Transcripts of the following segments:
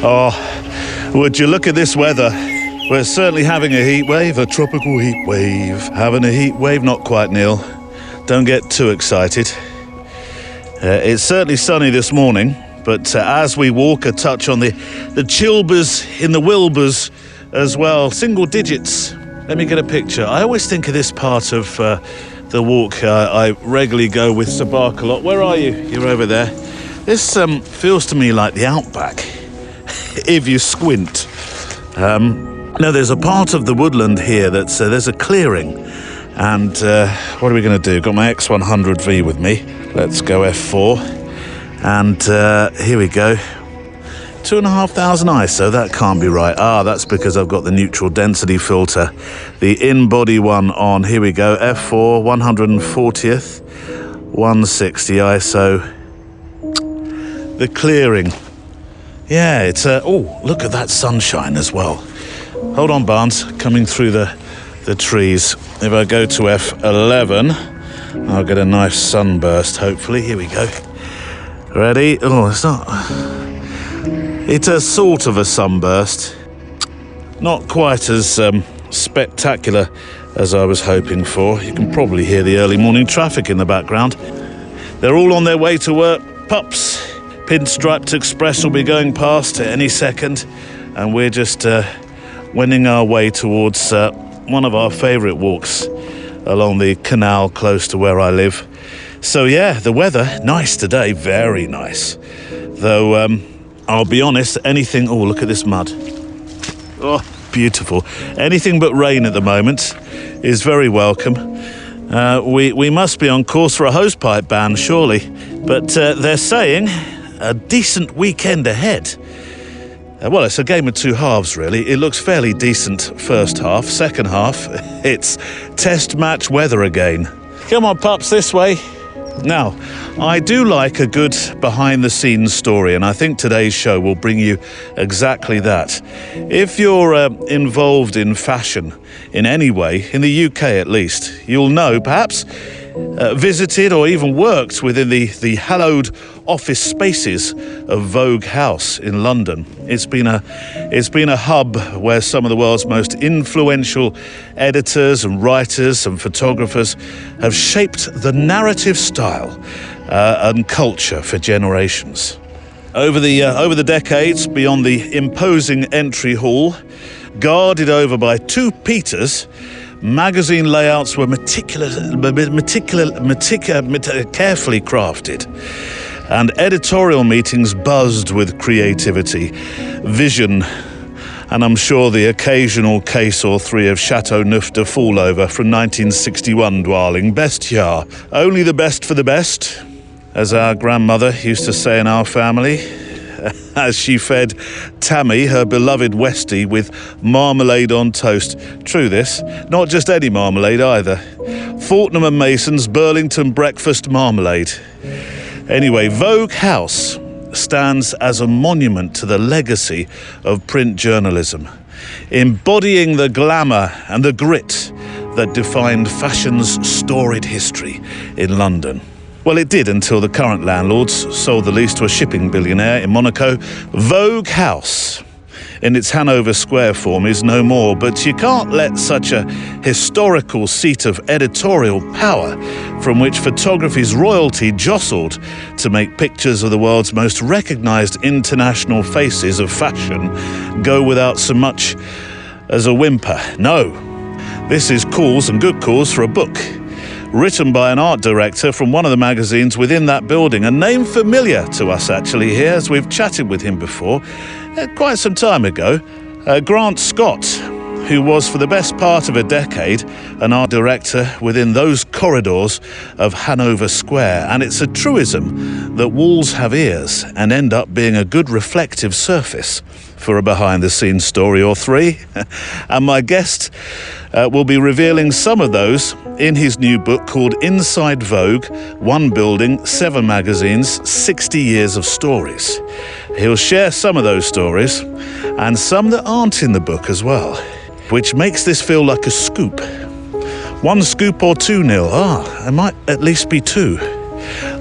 Oh, would you look at this weather? We're certainly having a heat wave, a tropical heat wave. Having a heat wave, not quite, Neil. Don't get too excited. It's certainly sunny this morning, but as we walk, a touch on the chilbers in the wilbers as well. Single digits. Let me get a picture. I always think of this part of the walk. I regularly go with Sabak a lot. Where are you? You're over there. This feels to me like the outback, if you squint. No, there's a part of the woodland here that's there's a clearing, and what are we going to do? Got my X100V with me. Let's go F4, and here we go. 2,500 ISO. That can't be right. That's because I've got the neutral density filter, the in-body one on. Here we go. F4, 140th, 160 ISO. The clearing. Yeah, it's oh, look at that sunshine as well. Hold on, Barnes, coming through the trees. If I go to F11, I'll get a nice sunburst, hopefully. Here we go. Ready? Oh, it's not... It's a sort of a sunburst. Not quite as spectacular as I was hoping for. You can probably hear the early morning traffic in the background. They're all on their way to work. Pups. Pinstriped Express will be going past at any second. And we're just... wending our way towards one of our favourite walks along the canal close to where I live. So yeah, the weather, nice today, very nice. Though, I'll be honest, anything... Oh, look at this mud. Oh, beautiful. Anything but rain at the moment is very welcome. We must be on course for a hosepipe ban, surely. But they're saying a decent weekend ahead. Well, it's a game of two halves, really. It looks fairly decent first half. Second half, it's test match weather again. Come on, pups, this way. Now, I do like a good behind-the-scenes story, and I think today's show will bring you exactly that. If you're involved in fashion in any way, in the UK at least, you'll know, perhaps, visited or even worked within the hallowed office spaces of Vogue House in London. It's been a hub where some of the world's most influential editors and writers and photographers have shaped the narrative style and culture for generations. Over the decades, beyond the imposing entry hall, guarded over by two Peters, magazine layouts were carefully crafted, and editorial meetings buzzed with creativity, vision, and I'm sure the occasional case or three of Chateau Neuf de Fallover from 1961, darling. Bestiaire. Only the best for the best, as our grandmother used to say in our family, as she fed Tammy, her beloved Westie, with marmalade on toast. True this, not just any marmalade either. Fortnum & Mason's Burlington Breakfast Marmalade. Anyway, Vogue House stands as a monument to the legacy of print journalism, embodying the glamour and the grit that defined fashion's storied history in London. Well, it did until the current landlords sold the lease to a shipping billionaire in Monaco. Vogue House, in its Hanover Square form, is no more, but you can't let such a historical seat of editorial power, from which photography's royalty jostled to make pictures of the world's most recognised international faces of fashion, go without so much as a whimper. No, this is cause, and good cause, for a book written by an art director from one of the magazines within that building, a name familiar to us actually here, as we've chatted with him before, quite some time ago. Grant Scott, who was for the best part of a decade an art director within those corridors of Hanover Square. And it's a truism that walls have ears and end up being a good reflective surface for a behind-the-scenes story or three. And my guest will be revealing some of those in his new book called Inside Vogue, One Building, 7 Magazines, 60 Years of Stories. He'll share some of those stories and some that aren't in the book as well, which makes this feel like a scoop. 1 scoop or 2 nil. It might at least be 2.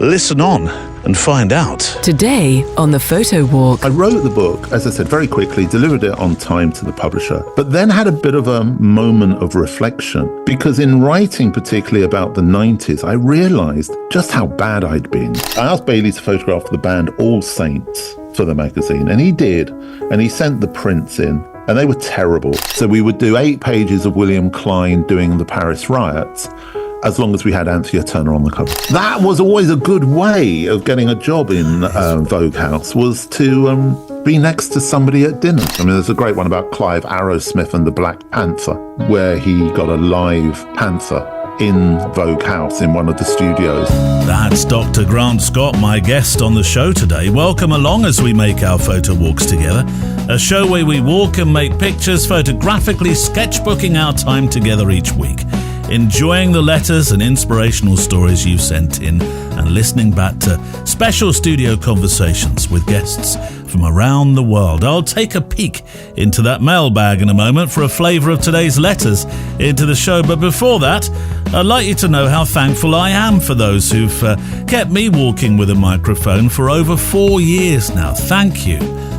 Listen on and find out. Today on the Photo Walk. I wrote the book, as I said, very quickly, delivered it on time to the publisher, but then had a bit of a moment of reflection, because in writing particularly about the 90s, I realised just how bad I'd been. I asked Bailey to photograph the band All Saints for the magazine, and he did, and he sent the prints in, and they were terrible. So we would do 8 pages of William Klein doing the Paris riots, as long as we had Anthea Turner on the cover. That was always a good way of getting a job in Vogue House, was to be next to somebody at dinner. I mean, there's a great one about Clive Arrowsmith and the Black Panther, where he got a live panther in Vogue House in one of the studios. That's Dr. Grant Scott, my guest on the show today. Welcome along as we make our photo walks together. A show where we walk and make pictures, photographically sketchbooking our time together each week, enjoying the letters and inspirational stories you've sent in, and listening back to special studio conversations with guests from around the world. I'll take a peek into that mailbag in a moment for a flavour of today's letters into the show. But before that, I'd like you to know how thankful I am for those who've kept me walking with a microphone for over 4 years now. Thank you.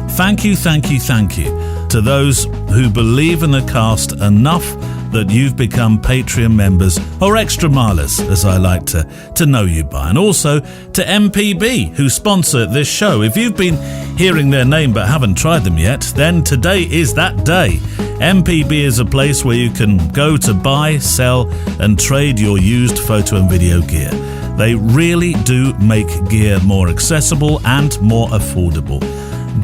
Thank you, thank you, thank you to those who believe in the cast enough that you've become Patreon members, or extra milers, as I like to know you by. And also to MPB, who sponsor this show. If you've been hearing their name but haven't tried them yet, then today is that day. MPB is a place where you can go to buy, sell and trade your used photo and video gear. They really do make gear more accessible and more affordable.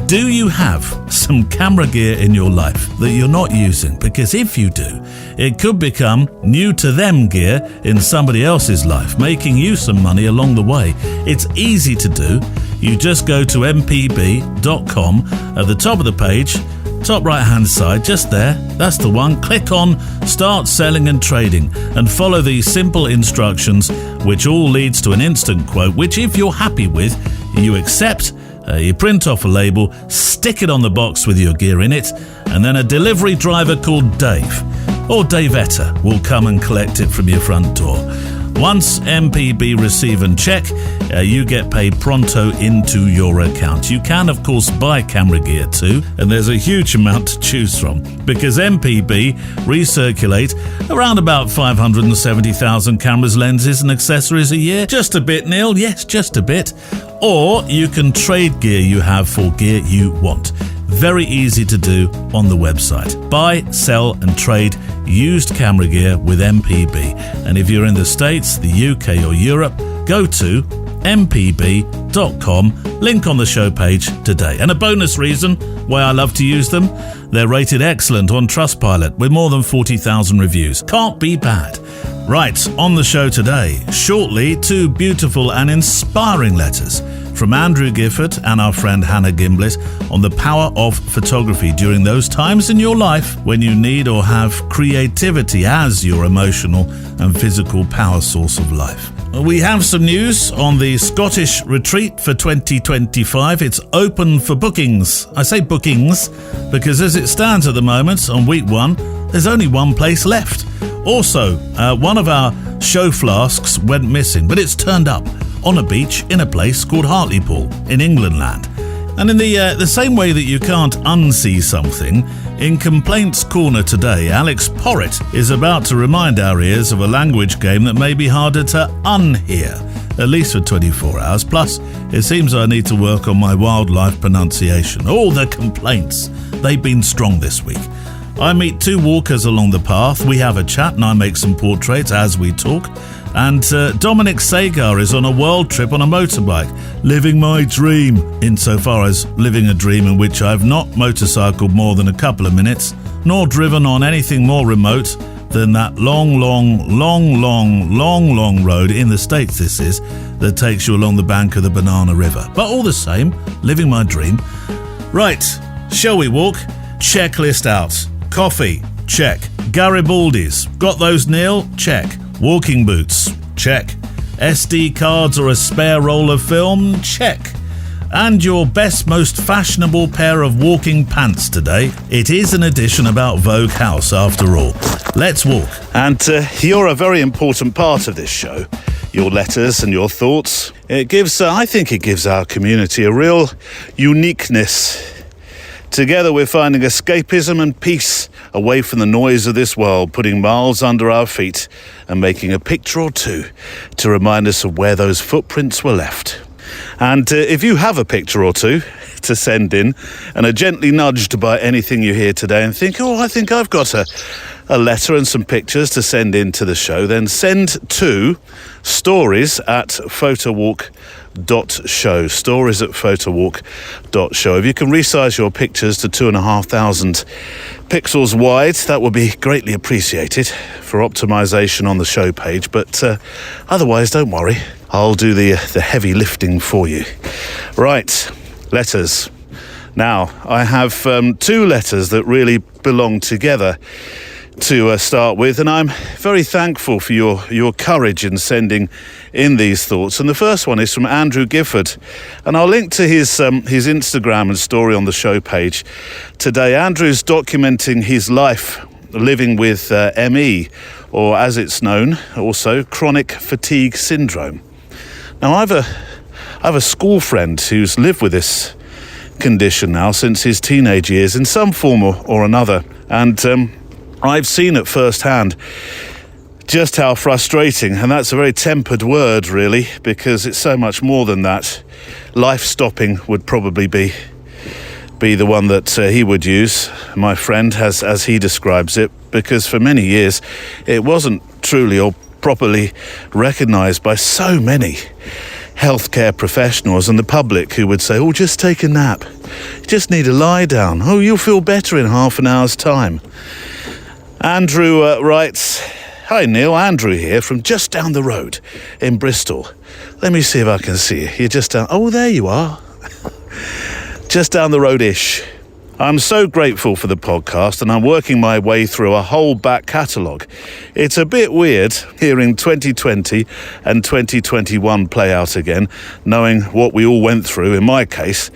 Do you have some camera gear in your life that you're not using? Because if you do, it could become new to them gear in somebody else's life, making you some money along the way. It's easy to do. You just go to mpb.com at the top of the page, top right hand side, just there, that's the one. Click on Start Selling and Trading and follow these simple instructions, which all leads to an instant quote, which if you're happy with, you accept. You print off a label, stick it on the box with your gear in it, and then a delivery driver called Dave, or Davetta, will come and collect it from your front door. Once MPB receive and check, you get paid pronto into your account. You can, of course, buy camera gear too, and there's a huge amount to choose from, because MPB recirculate around about 570,000 cameras, lenses and accessories a year. Just a bit, Neil. Yes, just a bit. Or you can trade gear you have for gear you want. Very easy to do on the website. Buy, sell and trade used camera gear with MPB. And if you're in the States, the UK or Europe, go to mpb.com, link on the show page today. And a bonus reason why I love to use them, they're rated excellent on Trustpilot with more than 40,000 reviews. Can't be bad. Right, on the show today, shortly, 2 beautiful and inspiring letters from Andrew Gifford and our friend Hannah Gimblett on the power of photography during those times in your life when you need or have creativity as your emotional and physical power source of life. We have some news on the Scottish retreat for 2025. It's open for bookings. I say bookings because as it stands at the moment, on week 1, there's only one place left. Also, one of our show flasks went missing, but it's turned up on a beach in a place called Hartlepool in England land. And in the same way that you can't unsee something, in Complaints Corner today, Alex Porritt is about to remind our ears of a language game that may be harder to unhear, at least for 24 hours. Plus, it seems I need to work on my wildlife pronunciation. All the complaints, they've been strong this week. I meet 2 walkers along the path, we have a chat and I make some portraits as we talk. And Dominic Sagar is on a world trip on a motorbike, living my dream, insofar as living a dream in which I've not motorcycled more than a couple of minutes, nor driven on anything more remote than that long road, in the States this is, that takes you along the bank of the Banana River. But all the same, living my dream. Right, shall we walk? Checklist out. Coffee, check. Garibaldi's, got those, Neil? Check. Walking boots, check. SD cards or a spare roll of film, check. And your best, most fashionable pair of walking pants today. It is an edition about Vogue House after all. Let's walk. And you're a very important part of this show. Your letters and your thoughts. I think it gives our community a real uniqueness. Together we're finding escapism and peace away from the noise of this world, putting miles under our feet and making a picture or two to remind us of where those footprints were left. And if you have a picture or two to send in and are gently nudged by anything you hear today and think, I think I've got a letter and some pictures to send in to the show, then send to stories@photowalk.show. Stories@photowalk.show. If you can resize your pictures to 2,500 pixels wide, that would be greatly appreciated for optimization on the show page. But otherwise, don't worry. I'll do the heavy lifting for you. Right, letters. Now, I have two letters that really belong together to start with, and I'm very thankful for your courage in sending in these thoughts. And the first one is from Andrew Gifford, and I'll link to his Instagram and story on the show page today. Andrew's documenting his life living with ME, or as it's known, also chronic fatigue syndrome. Now, I have a school friend who's lived with this condition now since his teenage years in some form or another, and I've seen at first hand just how frustrating, and that's a very tempered word really, because it's so much more than that. Life-stopping would probably be the one that he would use, my friend, as he describes it, because for many years it wasn't truly or properly recognised by so many healthcare professionals and the public who would say, just take a nap, you just need to lie down, you'll feel better in half an hour's time. Andrew writes, "Hi Neil, Andrew here from just down the road in Bristol. Let me see if I can see you. You're just down, there you are. Just down the road-ish. I'm so grateful for the podcast, and I'm working my way through a whole back catalogue. It's a bit weird hearing 2020 and 2021 play out again, knowing what we all went through. In my case,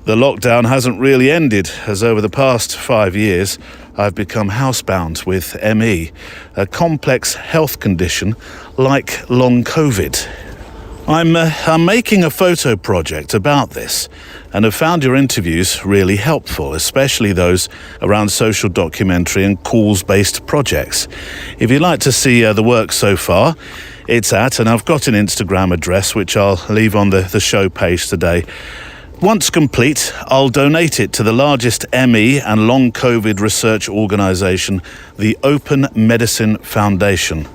the lockdown hasn't really ended, as over the past 5 years, I've become housebound with ME, a complex health condition like long COVID. I'm making a photo project about this and have found your interviews really helpful, especially those around social documentary and calls-based projects. If you'd like to see the work so far, it's and I've got an Instagram address which I'll leave on the show page today. Once complete, I'll donate it to the largest ME and long COVID research organisation, the Open Medicine Foundation.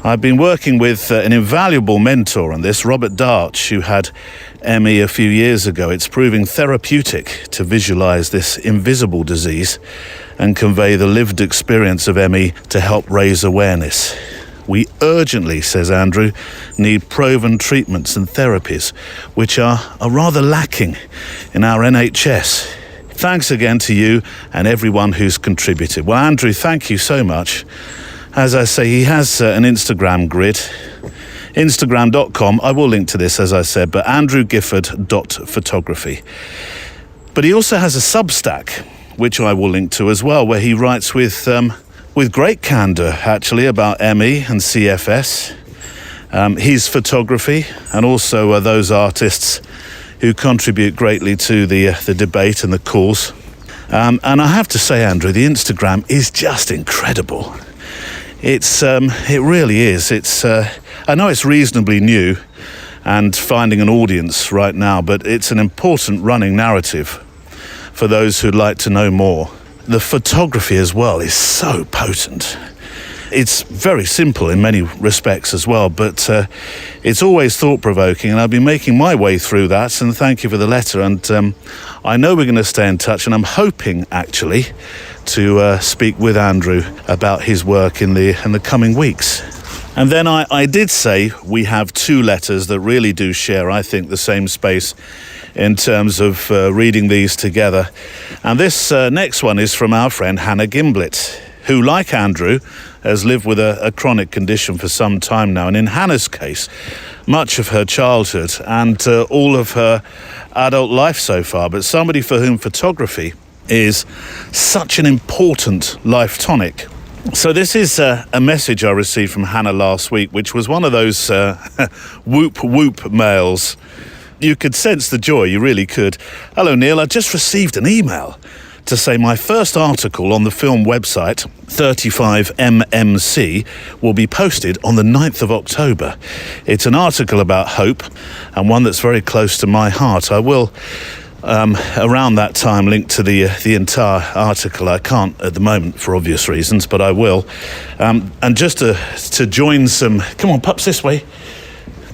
I've been working with an invaluable mentor on this, Robert Darch, who had ME a few years ago. It's proving therapeutic to visualise this invisible disease and convey the lived experience of ME to help raise awareness. We urgently, says Andrew, need proven treatments and therapies, which are rather lacking in our NHS. Thanks again to you and everyone who's contributed. Well, Andrew, thank you so much. As I say, he has an Instagram grid, Instagram.com. I will link to this, as I said, but andrewgifford.photography. But he also has a Substack, which I will link to as well, where he writes with great candour, actually, about ME and CFS, his photography, and also those artists who contribute greatly to the debate and the cause. And I have to say, Andrew, the Instagram is just incredible. It really is. I know it's reasonably new and finding an audience right now, but it's an important running narrative for those who'd like to know more. The photography as well is so potent. It's very simple in many respects as well, but it's always thought-provoking, and I've been making my way through that, and thank you for the letter. And I know we're going to stay in touch, and I'm hoping, actually, to speak with Andrew about his work in the coming weeks. And then I did say we have two letters that really do share, I think, the same space in terms of reading these together. And this next one is from our friend Hannah Gimblett, who, like Andrew, has lived with a chronic condition for some time now. And in Hannah's case, much of her childhood and all of her adult life so far, but somebody for whom photography is such an important life tonic. So this is a message I received from Hannah last week, which was one of those whoop whoop mails. You could sense the joy, you really could. Hello Neil, I just received an email to say my first article on the film website, 35mmc, will be posted on the 9th of October. It's an article about hope and one that's very close to my heart. I will, around that time, link to the entire article. I can't at the moment for obvious reasons, but I will. And just to join some... Come on, pups, this way.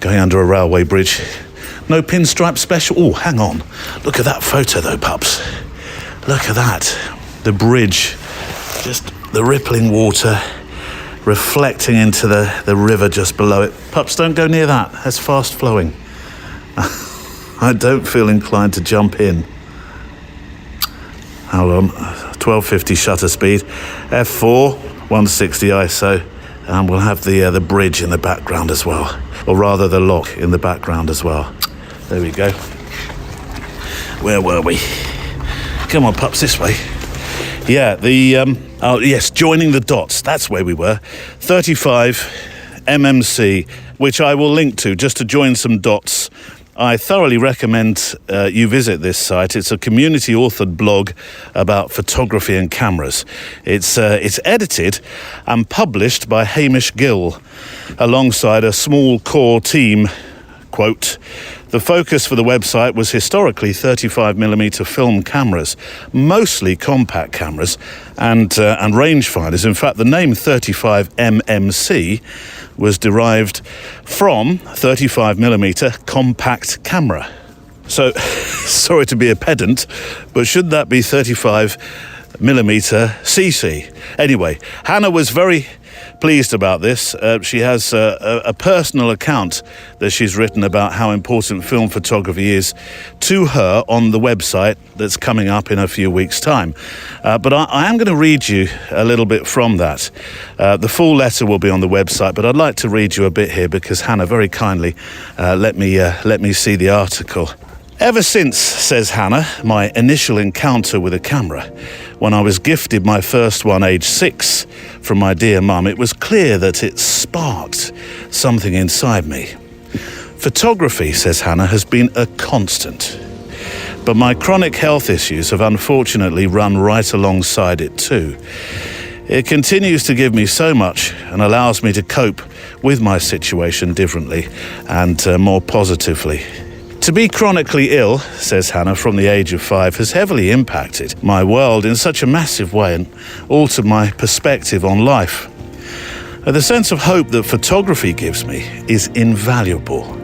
Going under a railway bridge. No pinstripe special. Oh, hang on. Look at that photo though, pups. Look at that. The bridge, just the rippling water reflecting into the river just below it. Pups, don't go near that. That's fast flowing. I don't feel inclined to jump in. Hold on. 1250 shutter speed. F4, 160 ISO. And we'll have the bridge in the background as well. Or rather, the lock in the background as well. There we go. Where were we? Come on, pups, this way. Yeah, joining the dots. That's where we were. 35mmc, which I will link to just to join some dots. I thoroughly recommend you visit this site. It's a community-authored blog about photography and cameras. It's edited and published by Hamish Gill, alongside a small core team. Quote, the focus for the website was historically 35mm film cameras, mostly compact cameras and rangefinders. In fact, the name 35mmc was derived from 35mm compact camera. So, sorry to be a pedant, but should that be 35mm cc? Anyway, Hannah was very pleased about this. She has a personal account that she's written about how important film photography is to her on the website that's coming up in a few weeks' time. But I am going to read you a little bit from that. The full letter will be on the website, but I'd like to read you a bit here because Hannah very kindly let me see the article. Ever since, says Hannah, my initial encounter with a camera, when I was gifted my first one aged 6 from my dear mum, it was clear that it sparked something inside me. Photography, says Hannah, has been a constant. But my chronic health issues have unfortunately run right alongside it too. It continues to give me so much and allows me to cope with my situation differently and more positively. To be chronically ill, says Hannah, from the age of 5 has heavily impacted my world in such a massive way and altered my perspective on life. The sense of hope that photography gives me is invaluable.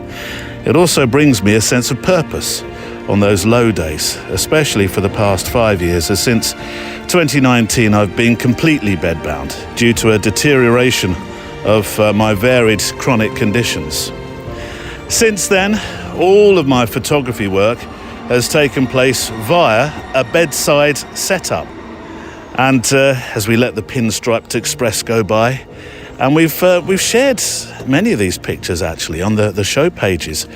It also brings me a sense of purpose on those low days, especially for the past 5 years, as since 2019 I've been completely bedbound due to a deterioration of my varied chronic conditions. Since then, all of my photography work has taken place via a bedside setup. And as we let the pinstriped express go by, and we've shared many of these pictures actually on the show pages,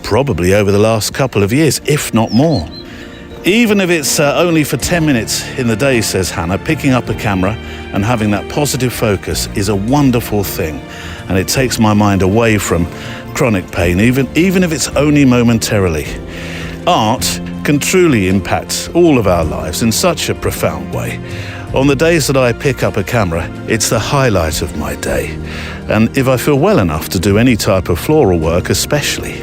probably over the last couple of years, if not more. Even if it's only for 10 minutes in the day, says Hannah, picking up a camera and having that positive focus is a wonderful thing. And it takes my mind away from chronic pain, even if it's only momentarily. Art can truly impact all of our lives in such a profound way. On the days that I pick up a camera, it's the highlight of my day. And if I feel well enough to do any type of floral work especially,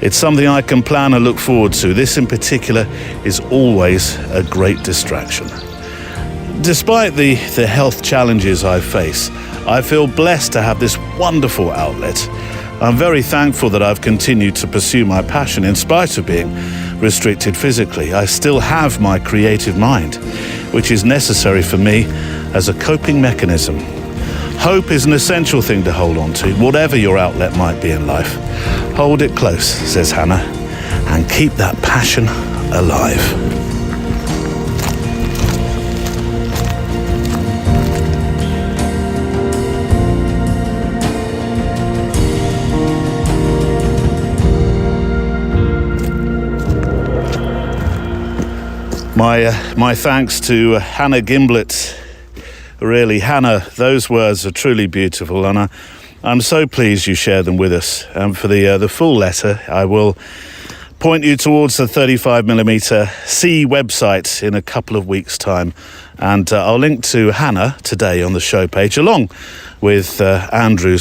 it's something I can plan and look forward to. This in particular is always a great distraction. Despite the health challenges I face, I feel blessed to have this wonderful outlet. I'm very thankful that I've continued to pursue my passion in spite of being restricted physically. I still have my creative mind, which is necessary for me as a coping mechanism. Hope is an essential thing to hold on to, whatever your outlet might be in life. Hold it close, says Hannah, and keep that passion alive. My thanks to Hannah Gimblett Really, Hannah, those words are truly beautiful, and I'm so pleased you shared them with us. And for the full letter, I will point you towards the 35mm C website in a couple of weeks' time. And I'll link to Hannah today on the show page, along with Andrew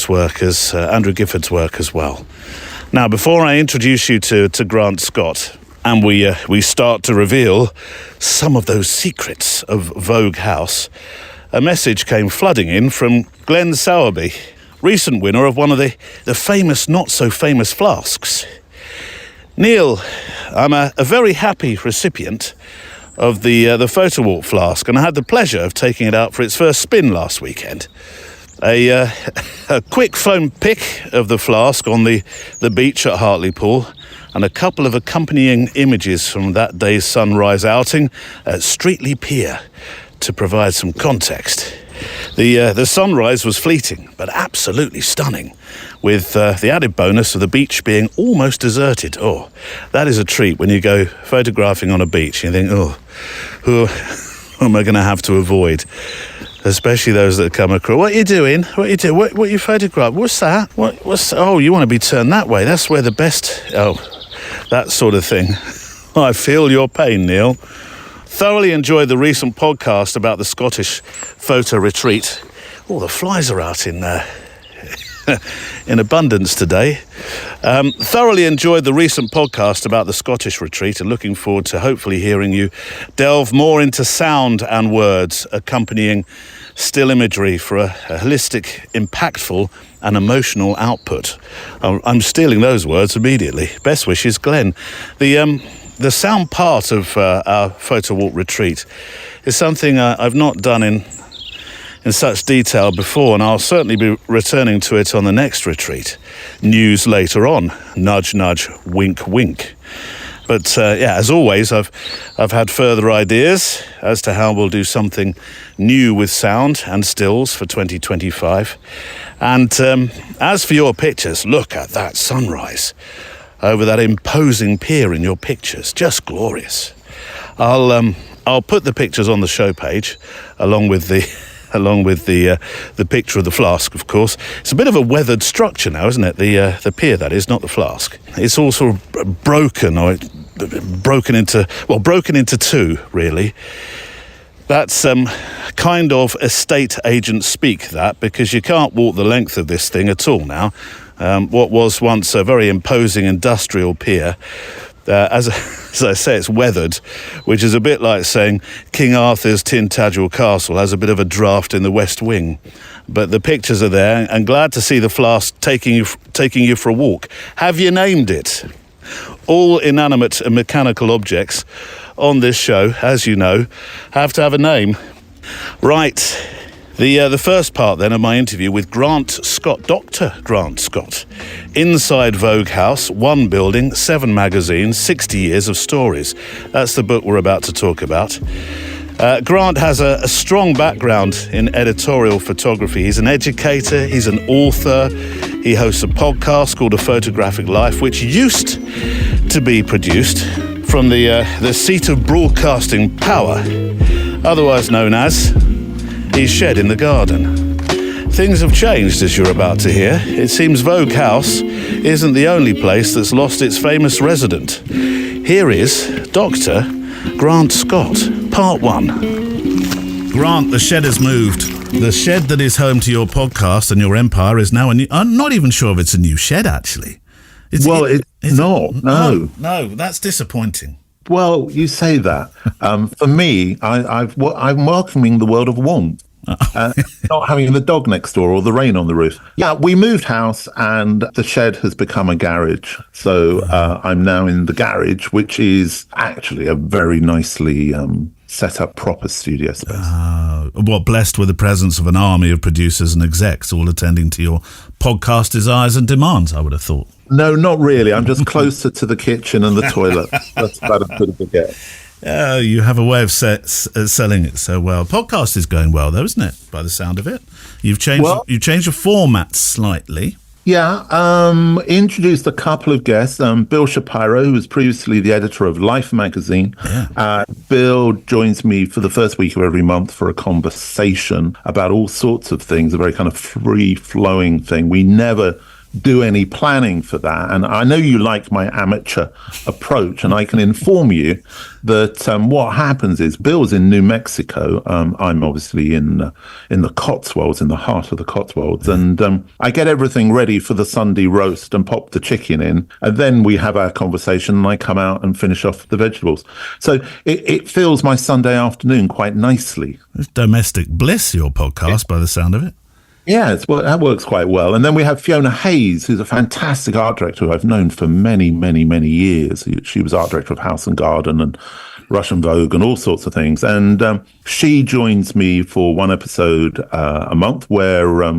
Gifford's work as well. Now, before I introduce you to Grant Scott, and we start to reveal some of those secrets of Vogue House, a message came flooding in from Glenn Sowerby, recent winner of one of the famous, not-so-famous flasks. Neil, I'm a very happy recipient of the Photo Walk flask, and I had the pleasure of taking it out for its first spin last weekend. A quick phone pic of the flask on the beach at Hartlepool, and a couple of accompanying images from that day's sunrise outing at Streatley Pier to provide some context. The sunrise was fleeting, but absolutely stunning, with the added bonus of the beach being almost deserted. Oh, that is a treat when you go photographing on a beach and you think, who am I going to have to avoid? Especially those that come across. What are you doing? What you photograph? What's that? What's? Oh, you want to be turned that way. That's where the best. Oh, that sort of thing. I feel your pain, Neil. Thoroughly enjoyed the recent podcast about the Scottish photo retreat. Oh, the flies are out in abundance today. Thoroughly enjoyed the recent podcast about the Scottish retreat, and looking forward to hopefully hearing you delve more into sound and words accompanying still imagery for a holistic, impactful and emotional output. I'm stealing those words immediately. Best wishes, Glenn. The sound part of our Photo Walk retreat is something I've not done in such detail before, and I'll certainly be returning to it on the next retreat. News later on. Nudge, nudge, wink, wink. But as always, I've had further ideas as to how we'll do something new with sound and stills for 2025. And as for your pictures, look at that sunrise over that imposing pier in your pictures. Just glorious. I'll put the pictures on the show page along with the picture of the flask, of course. It's a bit of a weathered structure now, isn't it? The pier, that is, not the flask. It's all sort of broken into two, really. That's kind of estate agent speak, that, because you can't walk the length of this thing at all now. What was once a very imposing industrial pier, as I say, it's weathered, which is a bit like saying King Arthur's Tintagel Castle has a bit of a draft in the West Wing. But the pictures are there, and glad to see the flask taking you for a walk. Have you named it? All inanimate and mechanical objects on this show, as you know, have to have a name. Right. The first part then of my interview with Grant Scott, Dr. Grant Scott. Inside Vogue House, 1 building, 7 magazines, 60 years of stories. That's the book we're about to talk about. Grant has a strong background in editorial photography. He's an educator, he's an author, he hosts a podcast called A Photographic Life, which used to be produced from the seat of broadcasting power, otherwise known as his shed in the garden. Things have changed, as you're about to hear. It seems Vogue House isn't the only place that's lost its famous resident. Here is Dr. Grant Scott, Part 1. Grant, the shed has moved. The shed that is home to your podcast and your empire is now a new... I'm not even sure if it's a new shed, actually. No, that's disappointing. Well, you say that. For me, I'm welcoming the world of warmth. Not having the dog next door or the rain on the roof. Yeah, we moved house and the shed has become a garage. So I'm now in the garage, which is actually a very nicely set up proper studio space. Blessed with the presence of an army of producers and execs all attending to your podcast desires and demands, I would have thought. No, not really. I'm just closer to the kitchen and the toilet. That's about as good as it gets. You have a way of selling it so well. Podcast is going well, though, isn't it? By the sound of it, you've changed your format slightly. Yeah, introduced a couple of guests. Bill Shapiro, who was previously the editor of Life magazine. Yeah. Bill joins me for the first week of every month for a conversation about all sorts of things, a very kind of free-flowing thing. We never do any planning for that. And I know you like my amateur approach, and I can inform you that what happens is Bill's in New Mexico. I'm obviously in the Cotswolds, in the heart of the Cotswolds, and I get everything ready for the Sunday roast and pop the chicken in, and then we have our conversation, and I come out and finish off the vegetables. So it fills my Sunday afternoon quite nicely. It's domestic bliss, your podcast, by the sound of it. Yeah, that works quite well. And then we have Fiona Hayes, who's a fantastic art director who I've known for many, many, many years. She was art director of House and Garden and Russian Vogue and all sorts of things. And she joins me for one episode a month where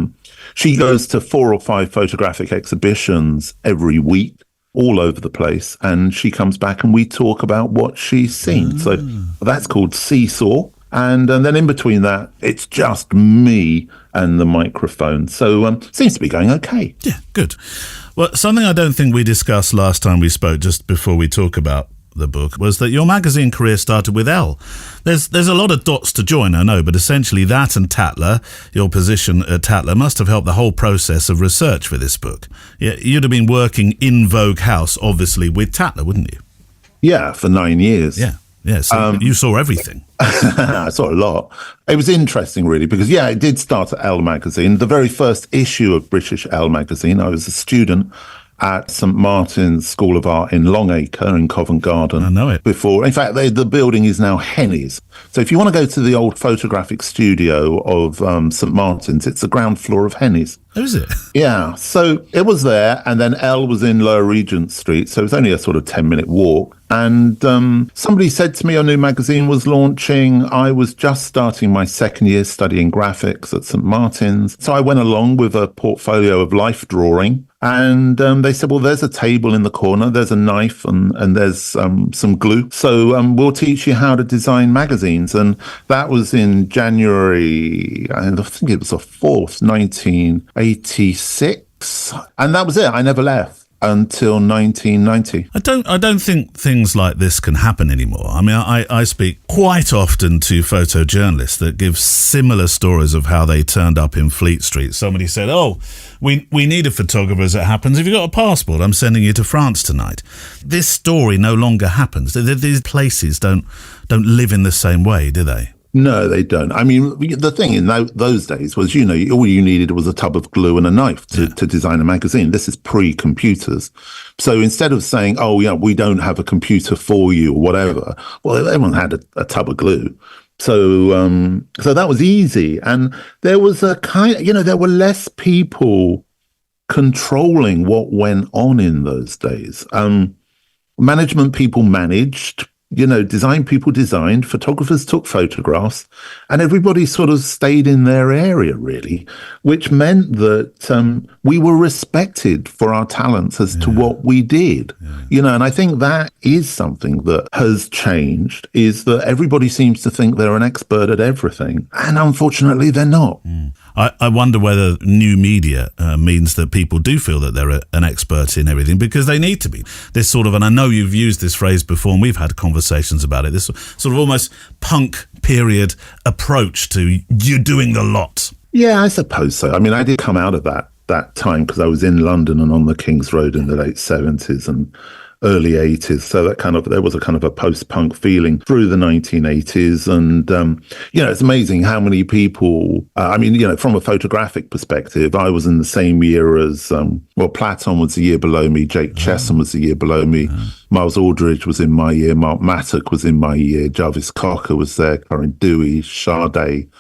she goes to 4 or 5 photographic exhibitions every week all over the place. And she comes back and we talk about what she's seen. So that's called Seesaw. And then in between that, it's just me and the microphone. So seems to be going okay. Yeah, good. Well, something I don't think we discussed last time we spoke, just before we talk about the book, was that your magazine career started with Elle. There's a lot of dots to join, I know, but essentially that and Tatler, your position at Tatler, must have helped the whole process of research for this book. Yeah, you'd have been working in Vogue House, obviously, with Tatler, wouldn't you? Yeah, for 9 years. Yeah, so you saw everything. I saw a lot. It was interesting, really, because, it did start at Elle magazine. The very first issue of British Elle magazine, I was a student at St Martin's School of Art in Longacre in Covent Garden. I know it. Before, in fact, the building is now Henny's. So if you want to go to the old photographic studio of St Martin's, it's the ground floor of Henny's. Oh, is it? Yeah, so it was there, and then Elle was in Lower Regent Street, so it was only a sort of 10-minute walk. And somebody said to me a new magazine was launching. I was just starting my second year studying graphics at St Martin's. So I went along with a portfolio of life drawing. And they said, well, there's a table in the corner, there's a knife, and there's some glue. So we'll teach you how to design magazines. And that was in January, I think it was the 4th, 1986. And that was it. I never left until 1990. I don't think things like this can happen anymore. I mean, I speak quite often to photojournalists that give similar stories of how they turned up in Fleet Street. Somebody said, we need a photographer as it happens. Have you got a passport? I'm sending you to France tonight. This story no longer happens. These places don't live in the same way, do they? No, they don't. I mean, the thing in those days was, all you needed was a tub of glue and a knife to design a magazine. This is pre-computers. So instead of saying, we don't have a computer for you or whatever, well, everyone had a tub of glue. So that was easy. And there was a there were less people controlling what went on in those days. Management people managed. Design people designed, photographers took photographs, and everybody sort of stayed in their area, really, which meant that we were respected for our talents as to what we did. And I think that is something that has changed, is that everybody seems to think they're an expert at everything, and unfortunately they're not. I wonder whether new media means that people do feel that they're an expert in everything, because they need to be. This sort of, and I know you've used this phrase before, and we've had conversations about it, this sort of almost punk period approach to you doing a lot. Yeah, I suppose so. I mean, I did come out of that time because I was in London and on the King's Road in the late 70s and early 80s. So there was a kind of a post-punk feeling through the 1980s. And, it's amazing how many people, from a photographic perspective, I was in the same year as, Platon was the year below me, Jake Chesson was the year below me, Miles Aldridge was in my year, Mark Mattock was in my year, Jarvis Cocker was there, Corinne Dewey, Sade,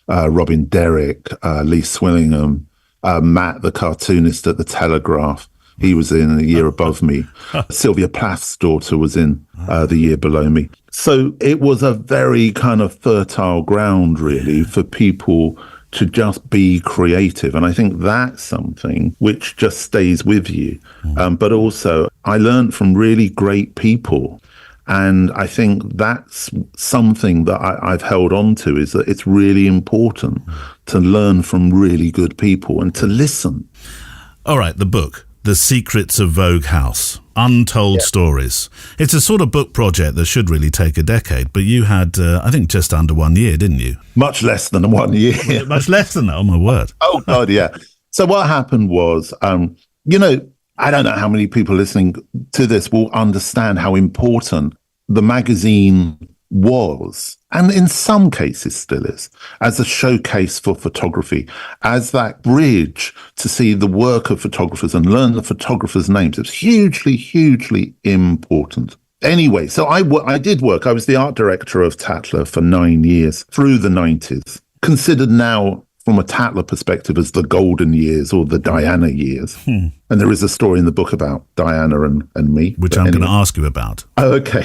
Robin Derrick, Lee Swillingham, Matt, the cartoonist at the Telegraph. He was in a year above me. Sylvia Plath's daughter was in the year below me. So it was a very kind of fertile ground, really, for people to just be creative. And I think that's something which just stays with you. But also, I learned from really great people. And I think that's something that I've held on to, is that it's really important to learn from really good people and to listen. All right, the book, The Secrets of Vogue House, Untold Stories. It's a sort of book project that should really take a decade, but you had, I think, just under 1 year, didn't you? Much less than 1 year. Much less than that, oh my word. Oh, God, yeah. So what happened was, I don't know how many people listening to this will understand how important the magazine was, and in some cases still is, as a showcase for photography, as that bridge to see the work of photographers and learn the photographers' names. It's hugely, hugely important. Anyway, so I did work. I was the art director of Tatler for 9 years through the 90s, considered now from a Tatler perspective as the golden years or the Diana years. And there is a story in the book about Diana and me. Which I'm going to ask you about. Oh, okay.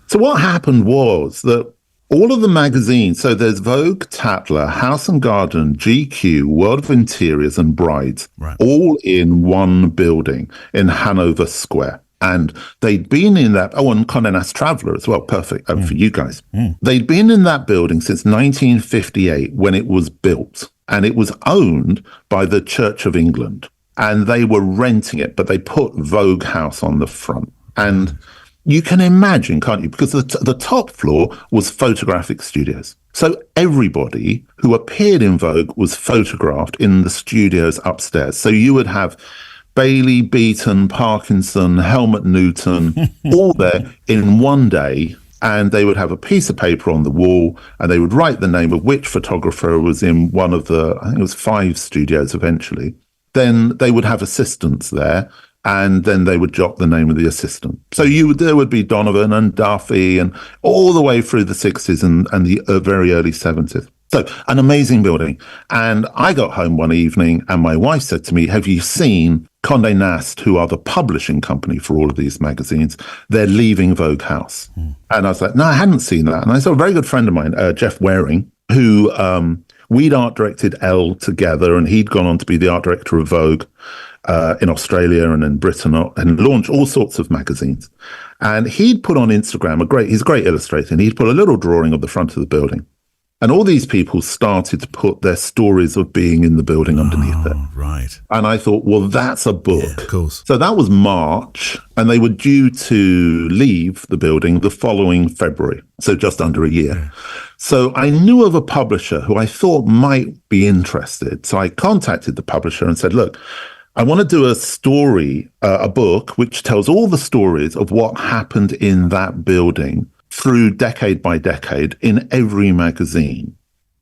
So what happened was that all of the magazines, so there's Vogue, Tatler, House and Garden, GQ, World of Interiors and Brides, all in one building in Hanover Square. And they'd been in that, and Condé Nast Traveler as well, perfect for you guys. They'd been in that building since 1958 when it was built, and it was owned by the Church of England. And they were renting it, but they put Vogue House on the front. And you can imagine, can't you? Because the top floor was photographic studios. So everybody who appeared in Vogue was photographed in the studios upstairs. So you would have Bailey, Beaton, Parkinson, Helmut Newton, all there in one day. And they would have a piece of paper on the wall and they would write the name of which photographer was in one of the, I think it was 5 studios eventually. Then they would have assistants there and then they would jot the name of the assistant. So there would be Donovan and Duffy and all the way through the 60s and the very early 70s. So an amazing building. And I got home one evening and my wife said to me, have you seen Condé Nast, who are the publishing company for all of these magazines? They're leaving Vogue House. And I was like, no, I hadn't seen that. And I saw a very good friend of mine, Jeff Waring, who we'd art directed Elle together, and he'd gone on to be the art director of Vogue in Australia and in Britain and launch all sorts of magazines. And he'd put on Instagram he's a great illustrator, and he'd put a little drawing of the front of the building. And all these people started to put their stories of being in the building underneath it. Right. And I thought, well, that's a book. Yeah, of course. So that was March, and they were due to leave the building the following February, so just under a year. Yeah. So I knew of a publisher who I thought might be interested. So I contacted the publisher and said, look, I want to do a story, a book, which tells all the stories of what happened in that building through decade by decade in every magazine.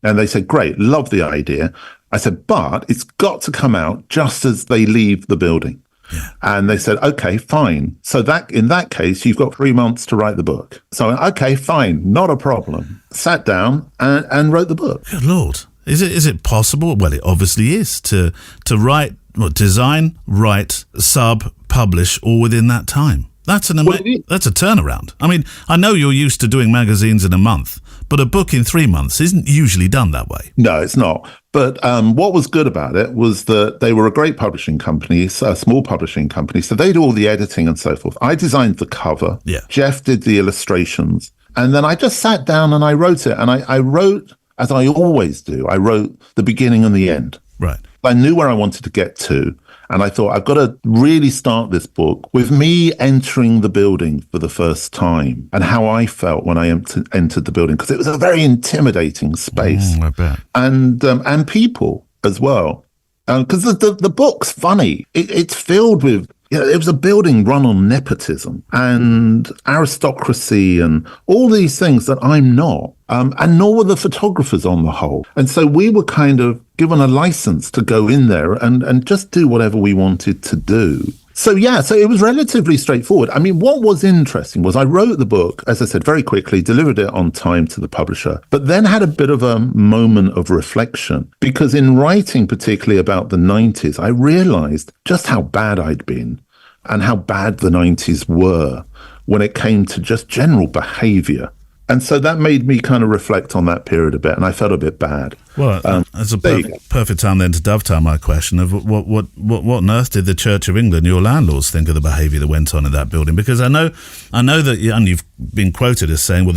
And they said, great, love the idea. I said, but it's got to come out just as they leave the building. Yeah. And they said, okay, fine. So that in that case, you've got 3 months to write the book. So, okay, fine, not a problem. Sat down and wrote the book. Good Lord. Is it possible? Well, it obviously is to write, design, write, sub, publish all within that time. That's that's a turnaround. I mean, I know you're used to doing magazines in a month, but a book in 3 months isn't usually done that way. No, it's not. But what was good about it was that they were a great publishing company, a small publishing company. So they do all the editing and so forth. I designed the cover. Yeah. Jeff did the illustrations. And then I just sat down and I wrote it. And I wrote, as I always do, I wrote the beginning and the end. Right. I knew where I wanted to get to. And I thought, I've got to really start this book with me entering the building for the first time and how I felt when I entered the building, because it was a very intimidating space. I bet. And people as well. Because the book's funny. It's filled with, it was a building run on nepotism and aristocracy and all these things that I'm not. And nor were the photographers on the whole. And so we were kind of given a license to go in there and just do whatever we wanted to do. So it was relatively straightforward. I mean, what was interesting was I wrote the book, as I said, very quickly, delivered it on time to the publisher, but then had a bit of a moment of reflection, because in writing particularly about the 90s, I realized just how bad I'd been and how bad the 90s were when it came to just general behavior And so that made me kind of reflect on that period a bit, and I felt a bit bad. Well, that's a perfect time then to dovetail my question of what on earth did the Church of England, your landlords, think of the behaviour that went on in that building? Because I know that, and you've been quoted as saying, well,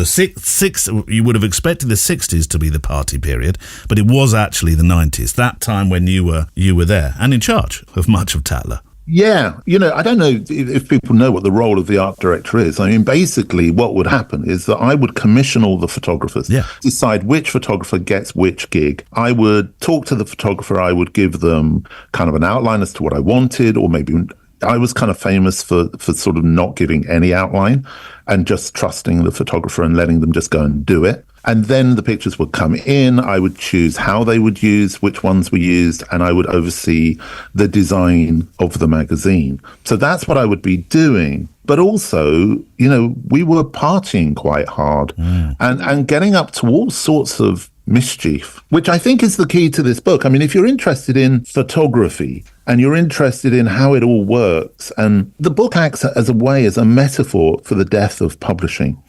you would have expected the 60s to be the party period, but it was actually the 90s, that time when you were there and in charge of much of Tatler. Yeah, I don't know if people know what the role of the art director is. I mean, basically what would happen is that I would commission all the photographers, decide which photographer gets which gig. I would talk to the photographer, I would give them kind of an outline as to what I wanted, or maybe I was kind of famous for sort of not giving any outline and just trusting the photographer and letting them just go and do it. And then the pictures would come in, I would choose how they would use, which ones were used, and I would oversee the design of the magazine. So that's what I would be doing. But also, we were partying quite hard and getting up to all sorts of mischief, which I think is the key to this book. I mean, if you're interested in photography and you're interested in how it all works, and the book acts as a metaphor for the death of publishing.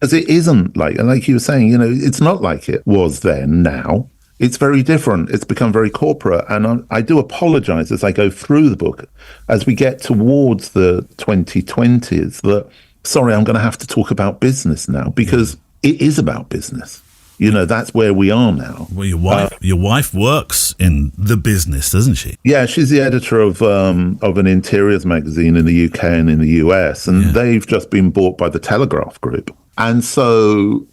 As it isn't like you were saying, it's not like it was then now. It's very different. It's become very corporate. And I do apologize as I go through the book, as we get towards the 2020s, that, sorry, I'm going to have to talk about business now, because it is about business. That's where we are now. Well, your wife works in the business, doesn't she? Yeah, she's the editor of an interiors magazine in the UK and in the US, and they've just been bought by the Telegraph Group. And so,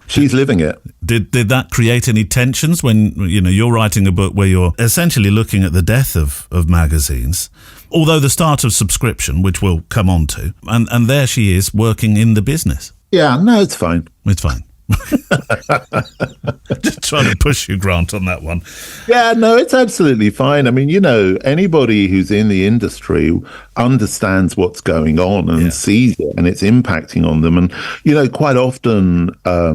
she's living it. Did that create any tensions when, you're writing a book where you're essentially looking at the death of magazines, although the start of subscription, which we'll come on to, and there she is working in the business? Yeah, no, it's fine. It's fine. Just trying to push you, Grant, on that one. Yeah, no, it's absolutely fine. I mean, anybody who's in the industry understands what's going on and sees it, and it's impacting on them. And, quite often, a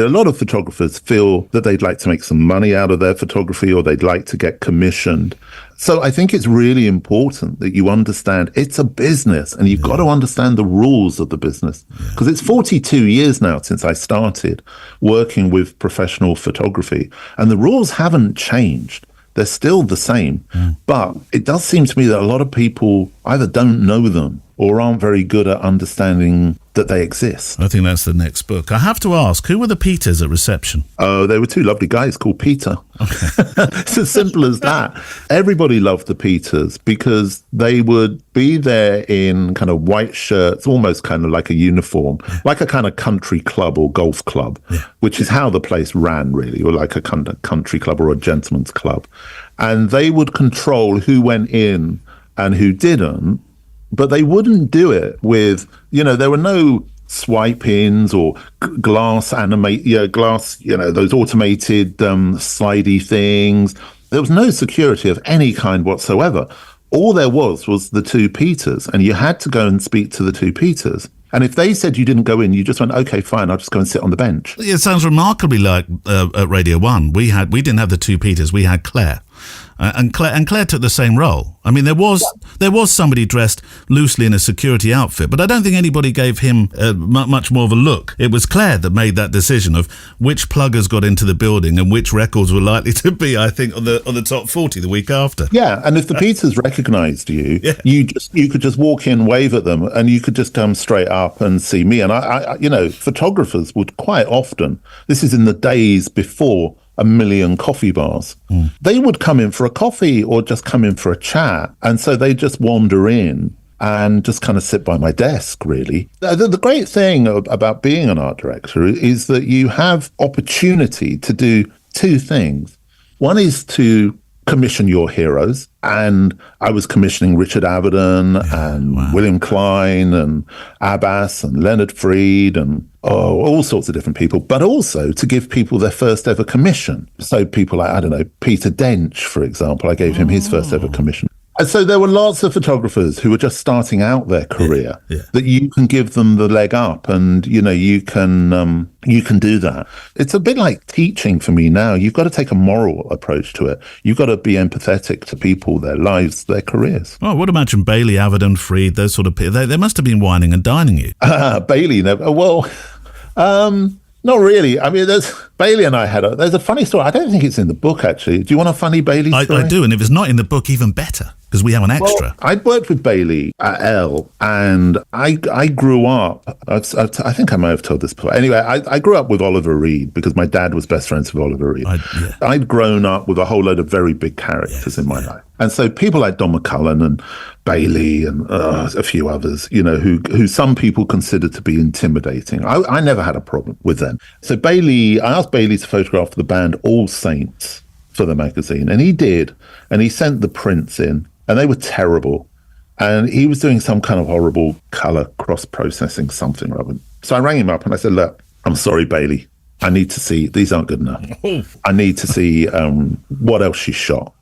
lot of photographers feel that they'd like to make some money out of their photography, or they'd like to get commissioned. So I think it's really important that you understand it's a business, and you've got to understand the rules of the business, because it's 42 years now since I started working with professional photography, and the rules haven't changed. They're still the same. But it does seem to me that a lot of people either don't know them or aren't very good at understanding that they exist. I think that's the next book. I have to ask, who were the Peters at reception? Oh, they were two lovely guys called Peter. Okay. It's as simple as that. Everybody loved the Peters because they would be there in kind of white shirts, almost kind of like a uniform, like a kind of country club or golf club, which is how the place ran, really, or like a kind of country club or a gentleman's club. And they would control who went in and who didn't. But they wouldn't do it with, there were no swipe-ins or glass, those automated slidey things. There was no security of any kind whatsoever. All there was the two Peters, and you had to go and speak to the two Peters. And if they said you didn't go in, you just went, okay, fine, I'll just go and sit on the bench. It sounds remarkably like at Radio 1. We didn't have the two Peters, we had Claire. And Claire took the same role. I mean, there was somebody dressed loosely in a security outfit, but I don't think anybody gave him much more of a look. It was Claire that made that decision of which pluggers got into the building and which records were likely to be, I think, on the top 40 the week after. Yeah, and if the Peters recognised you, you could just walk in, wave at them, and you could just come straight up and see me. And I photographers would quite often. This is in the days before a million coffee bars. They would come in for a coffee or just come in for a chat. And so they just wander in and just kind of sit by my desk, really. The great thing about being an art director is that you have opportunity to do two things. One is to commission your heroes, and I was commissioning Richard Avedon and William Klein and Abbas and Leonard Freed and all sorts of different people, but also to give people their first ever commission. So people like, Peter Dench, for example, I gave him his first ever commission. And so there were lots of photographers who were just starting out their career that you can give them the leg up, and you can do that. It's a bit like teaching for me now. You've got to take a moral approach to it. You've got to be empathetic to people, their lives, their careers. Oh, I would imagine Bailey, Avedon, Freed, those sort of people. They must have been whining and dining you. Bailey, never. Well, Not really. I mean, Bailey and I there's a funny story. I don't think it's in the book, actually. Do you want a funny Bailey story? I do, and if it's not in the book, even better, because we have an extra. Well, I'd worked with Bailey at Elle, and I grew up, I think I may have told this before. Anyway, I grew up with Oliver Reed because my dad was best friends with Oliver Reed. I'd grown up with a whole load of very big characters in my life. And so people like Don McCullum and Bailey and a few others, who some people consider to be intimidating. I never had a problem with them. So I asked Bailey to photograph the band All Saints for the magazine, and he did. And he sent the prints in, and they were terrible. And he was doing some kind of horrible color cross-processing something or other. So I rang him up and I said, look, I'm sorry, Bailey. I need to see, these aren't good enough. I need to see what else she shot.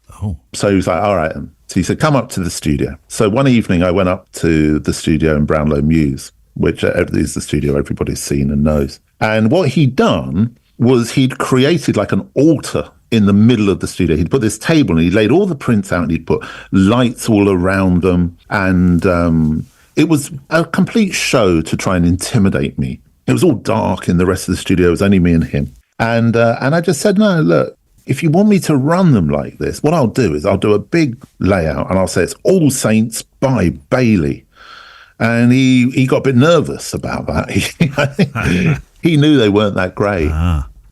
So he was like, all right. So he said, come up to the studio. So one evening I went up to the studio in Brownlow Mews, which is the studio everybody's seen and knows. And what he'd done was he'd created like an altar in the middle of the studio. He'd put this table and he laid all the prints out and he'd put lights all around them. And it was a complete show to try and intimidate me. It was all dark in the rest of the studio. It was only me and him. And I just said, no, look, if you want me to run them like this, what I'll do is I'll do a big layout and I'll say it's All Saints by Bailey. And he got a bit nervous about that. He knew they weren't that great.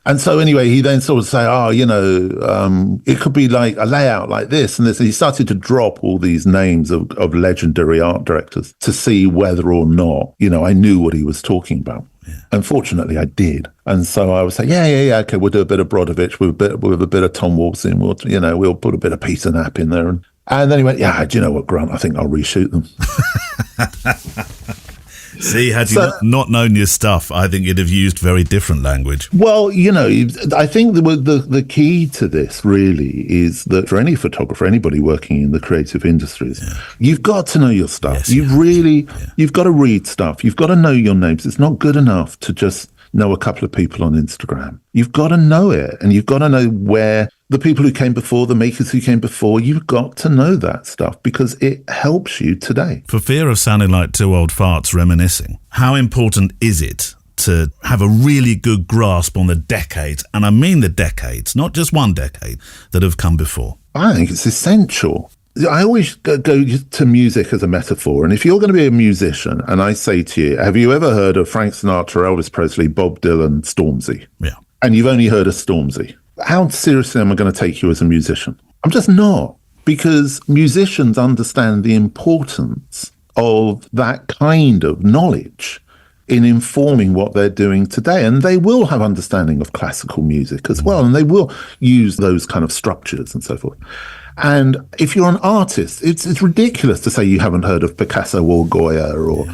And so anyway, he then sort of say, it could be like a layout like this and this. And he started to drop all these names of legendary art directors to see whether or not, I knew what he was talking about. Yeah. Unfortunately, I did. And so I would say, yeah, okay, we'll do a bit of Brodovich with a bit of Tom Wolfson. We'll put a bit of Peter Knapp in there. And then he went, yeah, do you know what, Grant? I think I'll reshoot them. See, had you not known your stuff, I think you'd have used very different language. Well, I think the key to this really is that for any photographer, anybody working in the creative industries, you've got to know your stuff. Yes, you've got to read stuff. You've got to know your names. It's not good enough to just know a couple of people on Instagram. You've got to know it, and you've got to know where the people who came before, the makers who came before, you've got to know that stuff because it helps you today. For fear of sounding like two old farts reminiscing, how important is it to have a really good grasp on the decades, and I mean the decades, not just one decade, that have come before? I think it's essential. I always go to music as a metaphor. And if you're going to be a musician and I say to you, have you ever heard of Frank Sinatra, Elvis Presley, Bob Dylan, Stormzy? Yeah. And you've only heard of Stormzy. How seriously am I going to take you as a musician? I'm just not, because musicians understand the importance of that kind of knowledge in informing what they're doing today. And they will have understanding of classical music as well. And they will use those kind of structures and so forth. And if you're an artist, it's ridiculous to say you haven't heard of Picasso or Goya or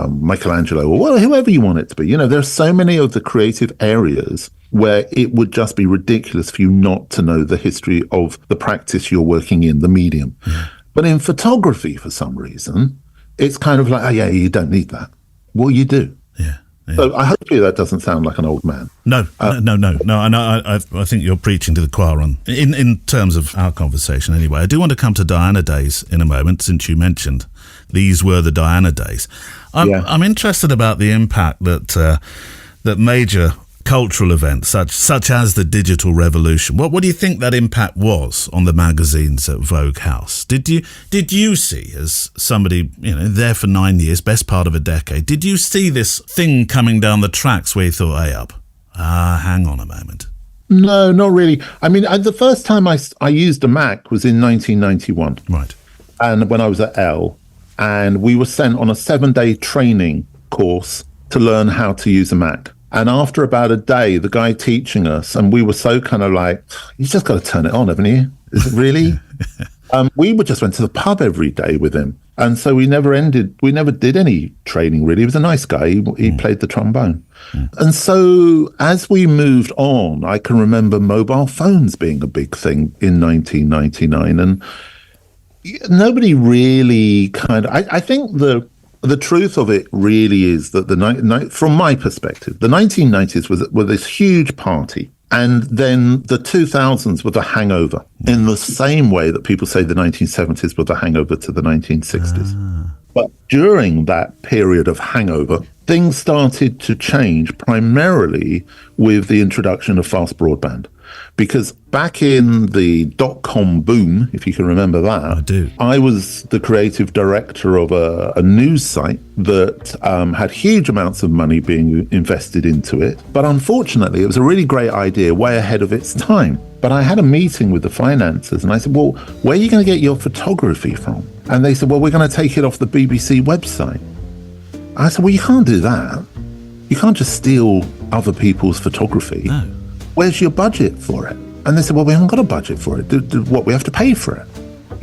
Michelangelo or whoever you want it to be. There are so many of the creative areas where it would just be ridiculous for you not to know the history of the practice you're working in, the medium. But in photography, for some reason, it's kind of like, you don't need that. Well, you do. Yeah. So I hope that doesn't sound like an old man. No. I think you're preaching to the choir in terms of our conversation anyway. I do want to come to Diana Days in a moment, since you mentioned these were the Diana Days. I'm interested about the impact that major cultural events such as the digital revolution. What do you think that impact was on the magazines at Vogue House? Did you see, as somebody there for 9 years, best part of a decade, did you see this thing coming down the tracks where you thought, hey up, hang on a moment? No, not really. I mean, the first time I used a Mac was in 1991. Right. And when I was at Elle, and we were sent on a 7-day training course to learn how to use a Mac. And after about a day, the guy teaching us, and we were so kind of like, you just got to turn it on, haven't you? Is it really? We just went to the pub every day with him. And so we never did any training, really. He was a nice guy. He played the trombone. And so as we moved on, I can remember mobile phones being a big thing in 1999. And nobody really I think the truth of it really is that from my perspective, the 1990s were this huge party. And then the 2000s were the hangover, in the same way that people say the 1970s were the hangover to the 1960s. But during that period of hangover, things started to change primarily with the introduction of fast broadband. Because back in the dot-com boom, if you can remember that, I do. I was the creative director of a news site that had huge amounts of money being invested into it. But unfortunately, it was a really great idea, way ahead of its time. But I had a meeting with the financiers and I said, well, where are you going to get your photography from? And they said, well, we're going to take it off the BBC website. I said, well, you can't do that. You can't just steal other people's photography. No. Where's your budget for it? And they said, well, we haven't got a budget for it. What, we have to pay for it?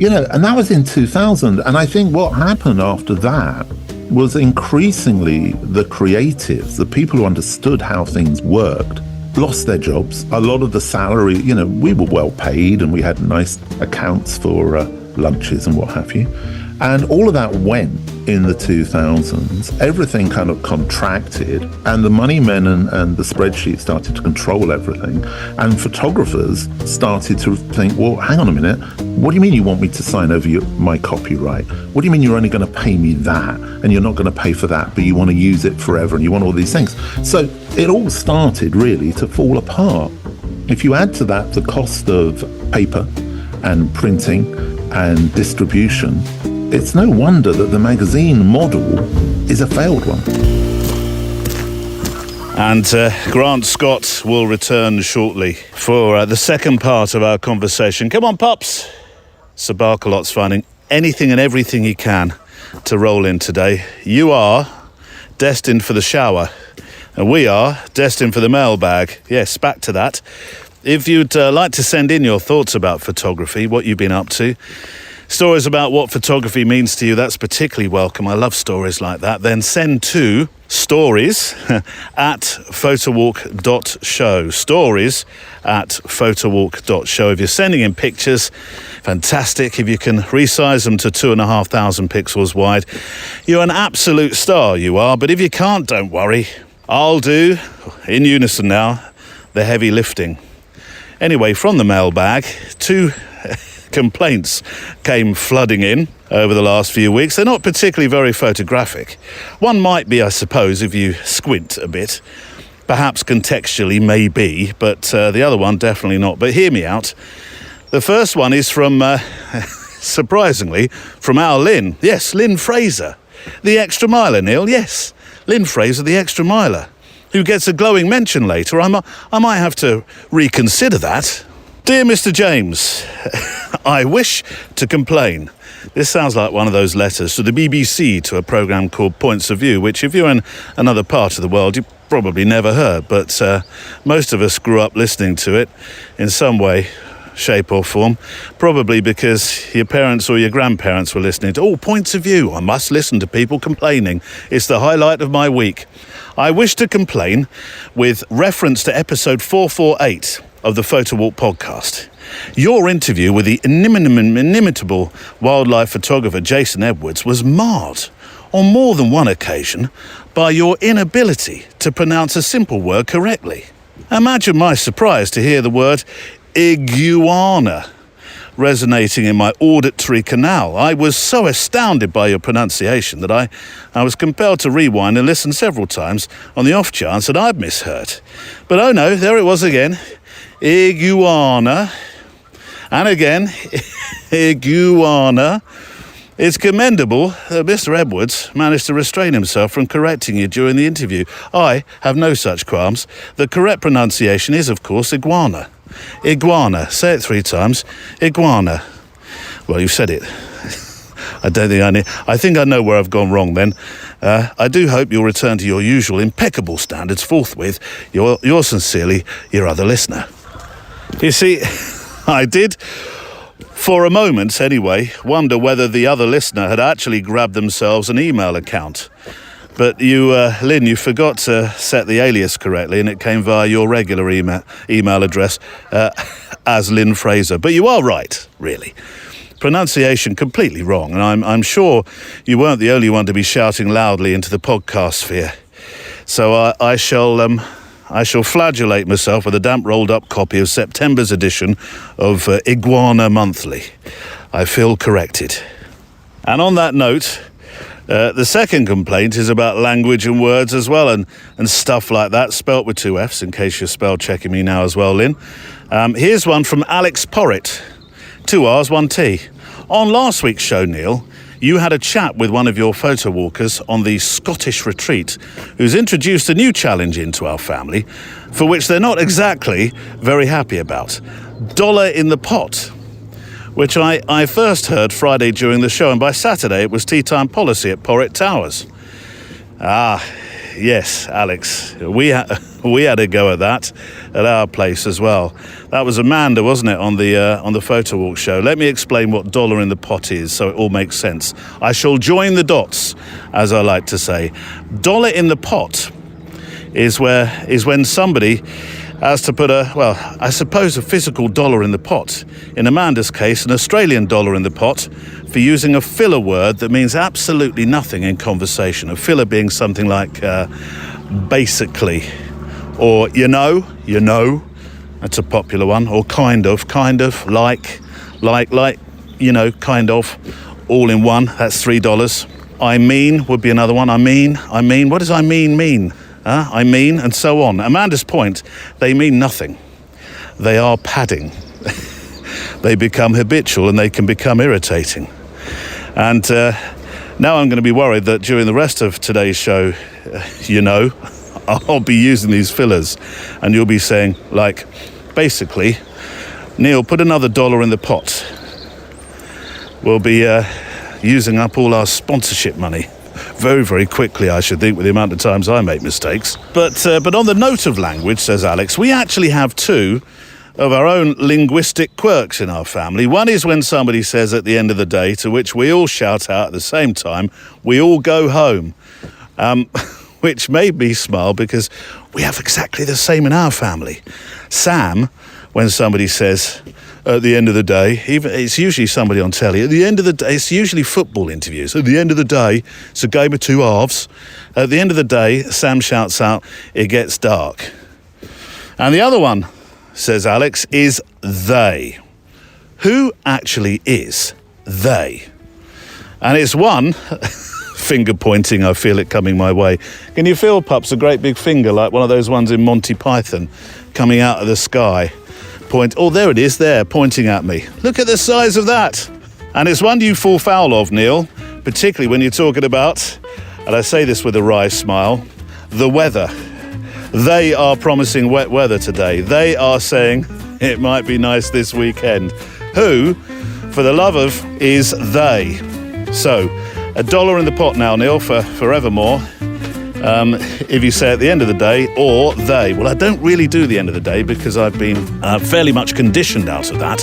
You know, and that was in 2000. And I think what happened after that was increasingly the creatives, the people who understood how things worked, lost their jobs. A lot of the salary, you know, we were well paid and we had nice accounts for lunches and what have you. And all of that went in the 2000s. Everything kind of contracted and the money men and the spreadsheet started to control everything. And photographers started to think, well, hang on a minute. What do you mean you want me to sign over my copyright? What do you mean you're only going to pay me that and you're not going to pay for that, but you want to use it forever and you want all these things? So it all started really to fall apart. If you add to that the cost of paper and printing and distribution, it's no wonder that the magazine model is a failed one. And Grant Scott will return shortly for the second part of our conversation. Come on, Pops. Sir Barkalot's finding anything and everything he can to roll in today. You are destined for the shower, and we are destined for the mailbag. Yes, back to that. If you'd like to send in your thoughts about photography, what you've been up to, stories about what photography means to you, that's particularly welcome. I love stories like that. Then send to stories at photowalk.show. Stories at photowalk.show. If you're sending in pictures, fantastic. If you can resize them to 2,500 pixels wide, you're an absolute star, you are. But if you can't, don't worry. I'll do, in unison now, the heavy lifting. Anyway, from the mailbag, two complaints came flooding in over the last few weeks. They're not particularly very photographic. One might be, I suppose, if you squint a bit. Perhaps contextually, maybe, but the other one, definitely not. But hear me out. The first one is from, surprisingly, from our Lynn. Yes, Lynn Fraser. The extra miler, Neil. Yes, Lynn Fraser, the extra miler, who gets a glowing mention later. I might have to reconsider that. Dear Mr. James, I wish to complain. This sounds like one of those letters to the BBC to a programme called Points of View, which if you're in another part of the world, you probably never heard, but most of us grew up listening to it in some way, shape or form, probably because your parents or your grandparents were listening to, Points of View, I must listen to people complaining. It's the highlight of my week. I wish to complain with reference to episode 448 of the Photo Walk podcast. Your interview with the inimitable wildlife photographer Jason Edwards was marred on more than one occasion by your inability to pronounce a simple word correctly. Imagine my surprise to hear the word iguana resonating in my auditory canal. I was so astounded by your pronunciation that I was compelled to rewind and listen several times on the off chance that I'd misheard. But oh no, there it was again. Iguana. And again, iguana. It's commendable that Mr. Edwards managed to restrain himself from correcting you during the interview. I have no such qualms. The correct pronunciation is, of course, iguana. Iguana. Say it 3 times. Iguana. Well, you said it. I don't think I think I know where I've gone wrong then. I do hope you'll return to your usual impeccable standards forthwith. Yours sincerely, your other listener. You see, I did, for a moment anyway, wonder whether the other listener had actually grabbed themselves an email account. But you, Lynn, you forgot to set the alias correctly, and it came via your regular email address as Lynn Fraser. But you are right, really. Pronunciation completely wrong, and I'm sure you weren't the only one to be shouting loudly into the podcast sphere. So I shall flagellate myself with a damp rolled-up copy of September's edition of Iguana Monthly. I feel corrected. And on that note, The second complaint is about language and words as well, and stuff like that, spelt with 2 Fs, in case you're spell checking me now as well, Lynn. Here's one from Alex Porritt. 2 Rs, 1 T. On last week's show, Neil, you had a chat with one of your photo walkers on the Scottish retreat, who's introduced a new challenge into our family, for which they're not exactly very happy about. Dollar in the pot, which I first heard Friday during the show, and by Saturday it was tea time policy at Porritt Towers. Ah, yes, Alex, we had a go at that at our place as well. That was Amanda, wasn't it, on the photo walk show? Let me explain what dollar in the pot is, so it all makes sense. I shall join the dots, as I like to say. Dollar in the pot is when somebody has to put I suppose a physical dollar in the pot. In Amanda's case, an Australian dollar in the pot for using a filler word that means absolutely nothing in conversation. A filler being something like basically, or you know, that's a popular one, or kind of, like, you know, kind of, all in one, that's $3. I mean would be another one. I mean, what does I mean? I mean, and so on. Amanda's point, they mean nothing. They are padding. They become habitual and they can become irritating. And now I'm going to be worried that during the rest of today's show, you know, I'll be using these fillers and you'll be saying, like, basically, Neil, put another dollar in the pot. We'll be using up all our sponsorship money. Very, very quickly, I should think, with the amount of times I make mistakes. But on the note of language, says Alex, we actually have 2 of our own linguistic quirks in our family. One is when somebody says at the end of the day, to which we all shout out at the same time, we all go home, which made me smile because we have exactly the same in our family. Sam, when somebody says at the end of the day, even it's usually somebody on telly, at the end of the day, it's usually football interviews. At the end of the day, it's a game of 2 halves. At the end of the day, Sam shouts out, it gets dark. And the other one, says Alex, is they. Who actually is they? And it's one, finger pointing, I feel it coming my way. Can you feel, Pups, a great big finger like one of those ones in Monty Python coming out of the sky? Oh, there it is, there, pointing at me. Look at the size of that. And it's one you fall foul of, Neil, particularly when you're talking about, and I say this with a wry smile, the weather. They are promising wet weather today. They are saying it might be nice this weekend. Who, for the love of, is they? So, $1 in the pot now, Neil, for forevermore. If you say at the end of the day, or they. Well, I don't really do the end of the day because I've been fairly much conditioned out of that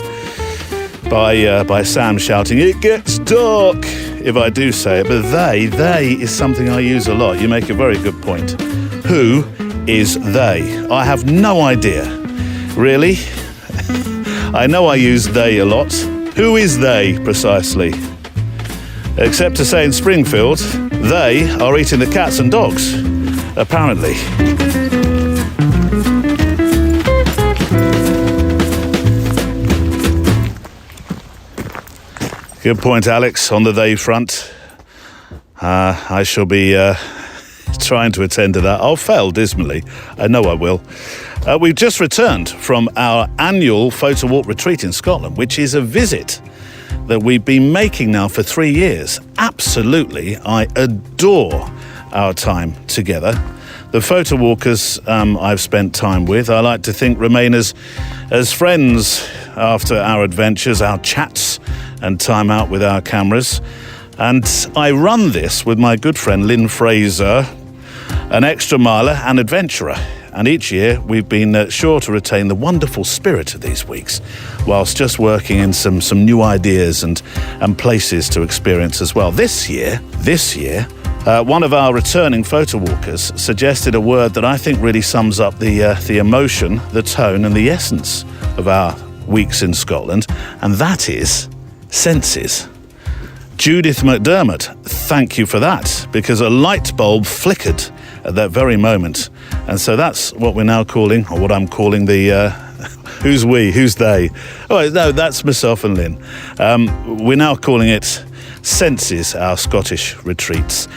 by Sam shouting, it gets dark, if I do say it. But they is something I use a lot. You make a very good point. Who is they? I have no idea. Really? I know I use they a lot. Who is they, precisely? Except to say in Springfield, they are eating the cats and dogs, apparently. Good point, Alex, on the they front. I shall be trying to attend to that. I'll fail dismally. I know I will. We've just returned from our annual photo walk retreat in Scotland, which is a visit that we've been making now for 3 years. Absolutely, I adore our time together. The photo walkers I've spent time with, I like to think, remain as friends after our adventures, our chats and time out with our cameras. And I run this with my good friend Lynn Fraser, an extra miler and adventurer. And each year we've been sure to retain the wonderful spirit of these weeks, whilst just working in some new ideas and places to experience as well. This year, one of our returning photo walkers suggested a word that I think really sums up the emotion, the tone and the essence of our weeks in Scotland, and that is senses. Judith McDermott, thank you for that, because a light bulb flickered at that very moment. And so that's what we're now calling, or what I'm calling the, who's we, who's they? Oh, no, that's myself and Lynn. We're now calling it senses our Scottish retreats.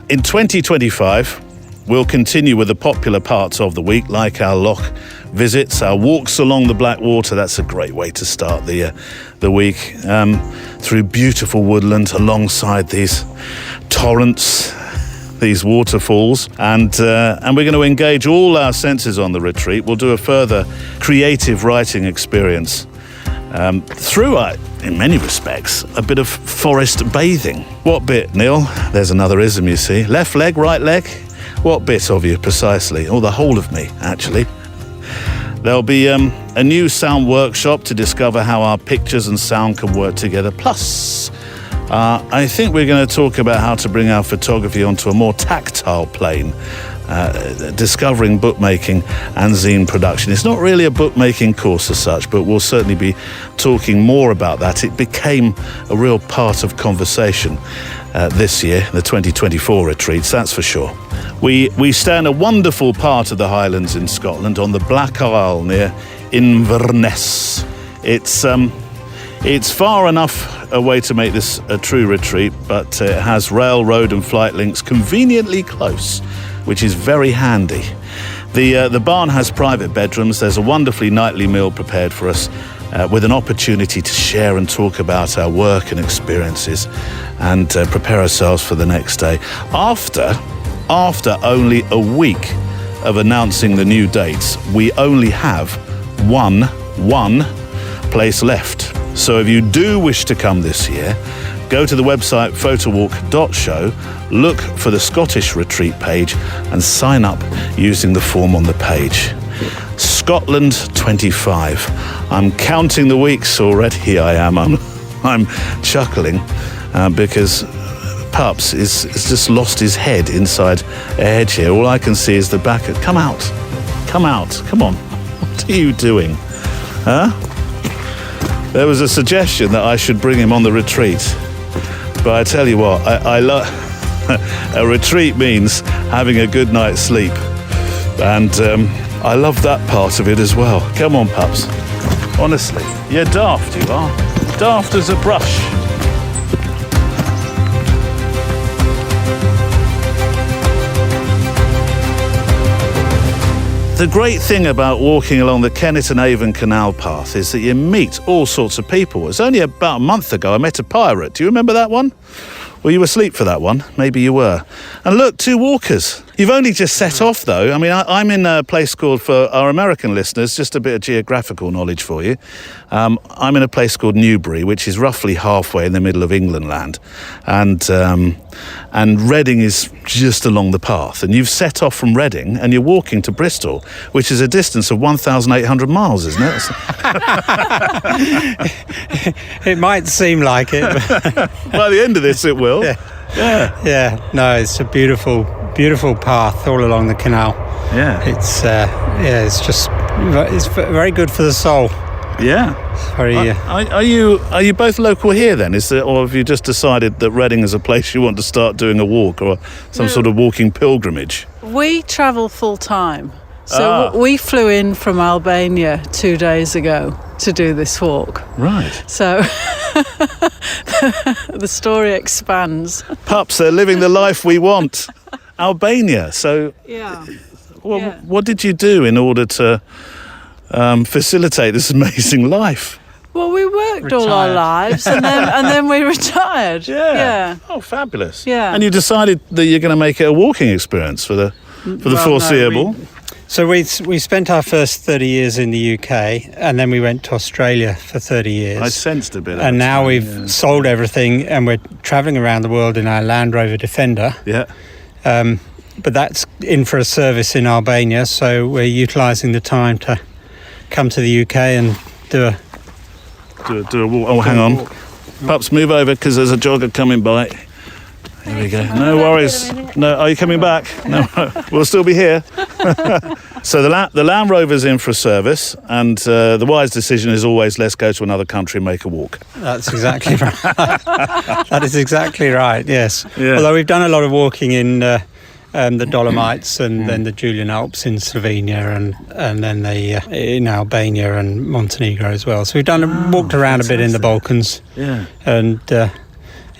In 2025, we'll continue with the popular parts of the week, like our loch visits, our walks along the Blackwater. That's a great way to start the week, through beautiful woodland alongside these torrents, these waterfalls, and we're going to engage all our senses on the retreat. We'll do a further creative writing experience through, in many respects, a bit of forest bathing. What bit, Neil? There's another ism, you see. Left leg, right leg? What bit of you precisely? Or the whole of me, actually. There'll be a new sound workshop to discover how our pictures and sound can work together. Plus, I think we're going to talk about how to bring our photography onto a more tactile plane, discovering bookmaking and zine production. It's not really a bookmaking course as such, but we'll certainly be talking more about that. It became a real part of conversation this year, the 2024 retreats, that's for sure. We stay in a wonderful part of the Highlands in Scotland on the Black Isle near Inverness. It's far enough away to make this a true retreat, but it has rail, road and flight links conveniently close, which is very handy. The barn has private bedrooms. There's a wonderfully nightly meal prepared for us, with an opportunity to share and talk about our work and experiences and prepare ourselves for the next day. After only a week of announcing the new dates, we only have one place left. So if you do wish to come this year, go to the website photowalk.show, look for the Scottish retreat page and sign up using the form on the page. Scotland 25. I'm counting the weeks already. I am. I'm chuckling because Pups is just lost his head inside a hedge here. All I can see is the back. Come out. Come on. What are you doing? Huh? There was a suggestion that I should bring him on the retreat. But I tell you what, I love a retreat means having a good night's sleep. And I love that part of it as well. Come on, Pups. Honestly, you're daft, you are. Daft as a brush. The great thing about walking along the Kennet and Avon Canal path is that you meet all sorts of people. It was only about a month ago I met a pirate. Do you remember that one? Were you asleep for that one? Maybe you were. And look, 2 walkers. You've only just set off, though. I mean, I'm in a place called, for our American listeners, just a bit of geographical knowledge for you. I'm in a place called Newbury, which is roughly halfway in the middle of England land. And Reading is just along the path. And you've set off from Reading and you're walking to Bristol, which is a distance of 1,800 miles, isn't it? It might seem like it. But by the end of this, it will. Yeah. No, it's a beautiful path all along the canal. Yeah. It's very good for the soul. Yeah. Very. Are you both local here then? Or have you just decided that Reading is a place you want to start doing a walk or some sort of walking pilgrimage? We travel full time. So we flew in from Albania 2 days ago to do this walk. Right. So the story expands. Pups, they're living the life we want. Albania. So yeah. What did you do in order to facilitate this amazing life? Well, we worked all our lives and then we retired. Yeah. Oh, fabulous. Yeah. And you decided that you're going to make it a walking experience for the foreseeable. So we spent our first 30 years in the UK and then we went to Australia for 30 years. I sensed a bit of it. And now we've sold everything and we're travelling around the world in our Land Rover Defender. Yeah. But that's in for a service in Albania, so we're utilising the time to come to the UK and do a walk. Oh, hang on. Pups, move over because there's a jogger coming by. Here we go. No worries. No, are you coming back? No, we'll still be here. So the Land Rover's in for a service, and the wise decision is always let's go to another country and make a walk. That's exactly right. That is exactly right, yes. Yeah. Although we've done a lot of walking in the Dolomites and then the Julian Alps in Slovenia and then in Albania and Montenegro as well. So we've walked around a bit in the Balkans. Yeah. And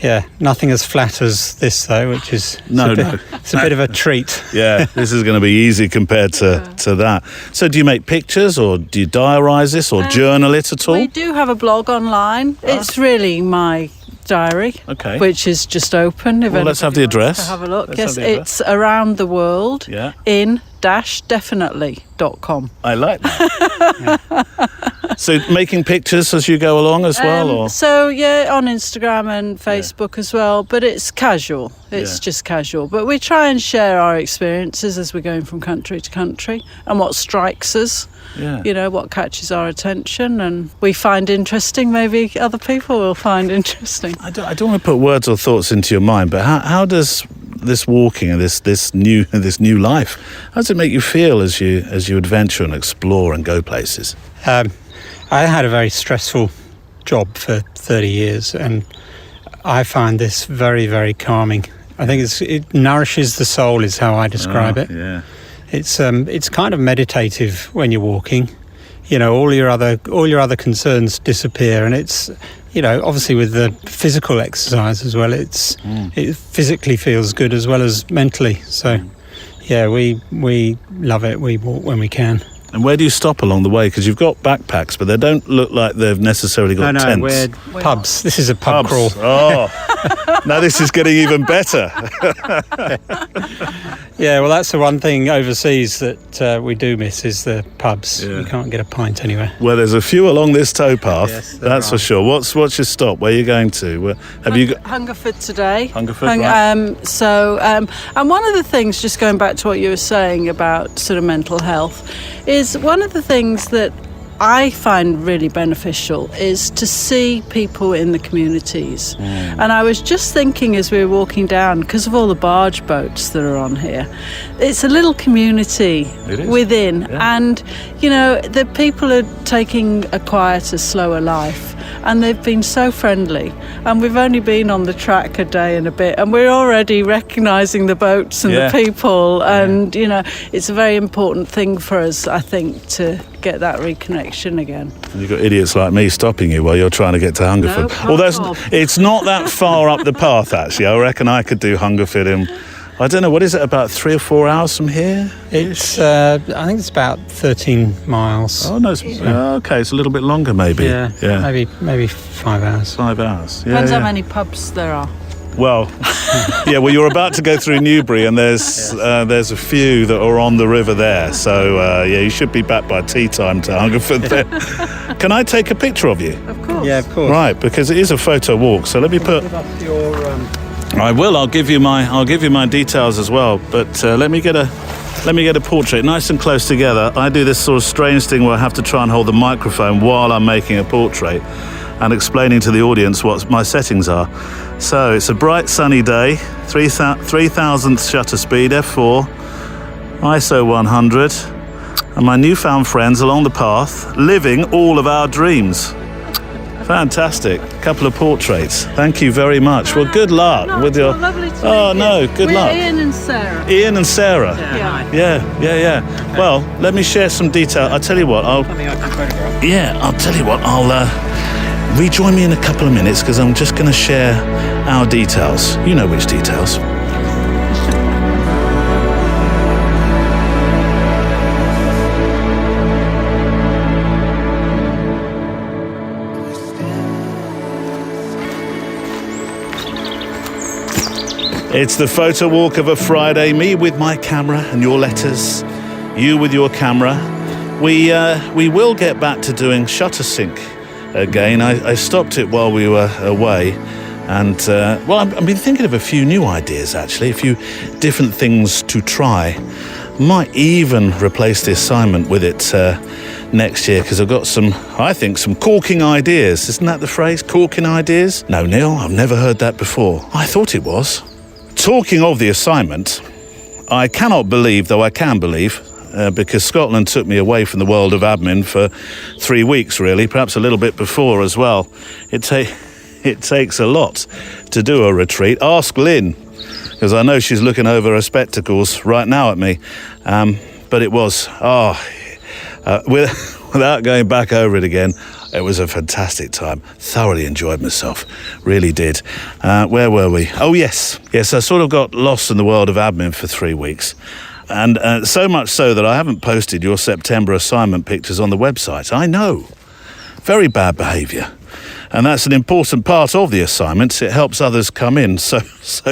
Yeah, nothing as flat as this though, which is it's a bit of a treat. Yeah, this is going to be easy compared to that. So do you make pictures, or do you diarise this, or journal it at all? We do have a blog online. It's really my diary, which is just open. If let's have the address. To have a look. Yes, it's around the world in -definitely.com. I like that. So making pictures as you go along as well? Or? So, on Instagram and Facebook as well, but it's casual. It's just casual. But we try and share our experiences as we're going from country to country and what strikes us, what catches our attention and we find interesting, maybe other people will find interesting. I don't want to put words or thoughts into your mind, but how does this walking and this new life, how does it make you feel as you adventure and explore and go places? I had a very stressful job for 30 years and I find this very, very calming. I think it nourishes the soul is how I describe it. Yeah. It's kind of meditative when you're walking. All your other concerns disappear, and it's obviously with the physical exercise as well. It physically feels good as well as mentally. So we love it. We walk when we can. And where do you stop along the way? Because you've got backpacks, but they don't look like they've necessarily got tents. No, we're pubs. This is a pub crawl. Oh, now this is getting even better. Yeah, well, that's the one thing overseas that we do miss is the pubs. You can't get a pint anywhere. Well, there's a few along this towpath, that's for sure. What's your stop? Where are you going to? Have you got Hungerford today? Hungerford, right. And one of the things, just going back to what you were saying about sort of mental health, is one of the things that I find really beneficial is to see people in the communities. And I was just thinking as we were walking down, because of all the barge boats that are on here, it's a little community within. Yeah. And, the people are taking a quieter, slower life. And they've been so friendly. And we've only been on the track a day and a bit. And we're already recognising the boats and the people. And, it's a very important thing for us, I think, to get that reconnection again. And you've got idiots like me stopping you while you're trying to get to Hungerford. It's not that far up the path, actually. I reckon I could do Hungerford in, I don't know, what is it, about 3 or 4 hours from here? It's, I think it's about 13 miles. Oh, no, okay, it's a little bit longer maybe. Yeah. Maybe 5 hours. 5 hours, Depends how many pubs there are. Well, you're about to go through Newbury and there's a few that are on the river there. So, you should be back by tea time to Hungerford then. Can I take a picture of you? Of course. Yeah, of course. Right, because it is a photo walk. So let me put... Give us your... I will. I'll give you my details as well. But let me get a portrait nice and close together. I do this sort of strange thing where I have to try and hold the microphone while I'm making a portrait and explaining to the audience what my settings are. So it's a bright sunny day, 3000th shutter speed, f4, ISO 100, and my newfound friends along the path, living all of our dreams. Fantastic. Couple of portraits. Thank you very much. Well, good luck with your... Lovely to good luck. Ian and Sarah. Ian and Sarah. Yeah. Okay. Well, let me share some detail. I'll tell you what. Something I can photograph. Yeah, I'll tell you what. I'll rejoin me in a couple of minutes because I'm just going to share our details. You know which details. It's the photo walk of a Friday. Me with my camera and your letters. You with your camera. We will get back to doing shutter sync again. I stopped it while we were away. And, I've been thinking of a few new ideas, actually. A few different things to try. Might even replace the assignment with it next year, because I've got some corking ideas. Isn't that the phrase? Corking ideas? No, Neil, I've never heard that before. I thought it was. Talking of the assignment, I cannot believe, though I can believe, because Scotland took me away from the world of admin for 3 weeks, really, perhaps a little bit before as well. It takes a lot to do a retreat. Ask Lynn, because I know she's looking over her spectacles right now at me. But it was, without going back over it again, it was a fantastic time. Thoroughly enjoyed myself. Really did. Where were we? Oh, yes. Yes, I sort of got lost in the world of admin for 3 weeks. And so much so that I haven't posted your September assignment pictures on the website. I know. Very bad behaviour. And that's an important part of the assignment. It helps others come in. So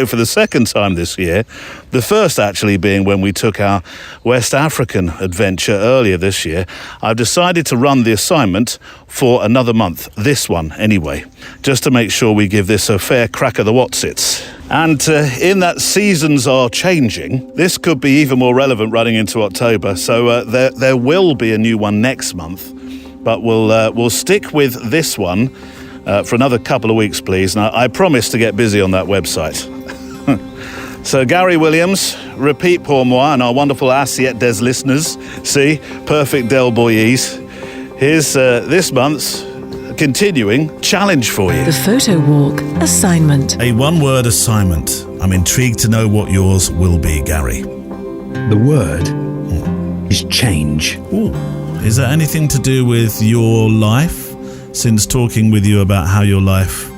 for the second time this year, the first actually being when we took our West African adventure earlier this year, I've decided to run the assignment for another month, this one anyway, just to make sure we give this a fair crack of the Watsits. And in that seasons are changing, this could be even more relevant running into October. So there will be a new one next month, but we'll stick with this one for another couple of weeks, please. And I promise to get busy on that website. So Gary Williams, repeat pour moi, and our wonderful Assiette des listeners. See, perfect Del Boyes. Here's this month's continuing challenge for you. The Photo Walk assignment. A one-word assignment. I'm intrigued to know what yours will be, Gary. The word is change. Ooh. Is that anything to do with your life? Since talking with you about how your life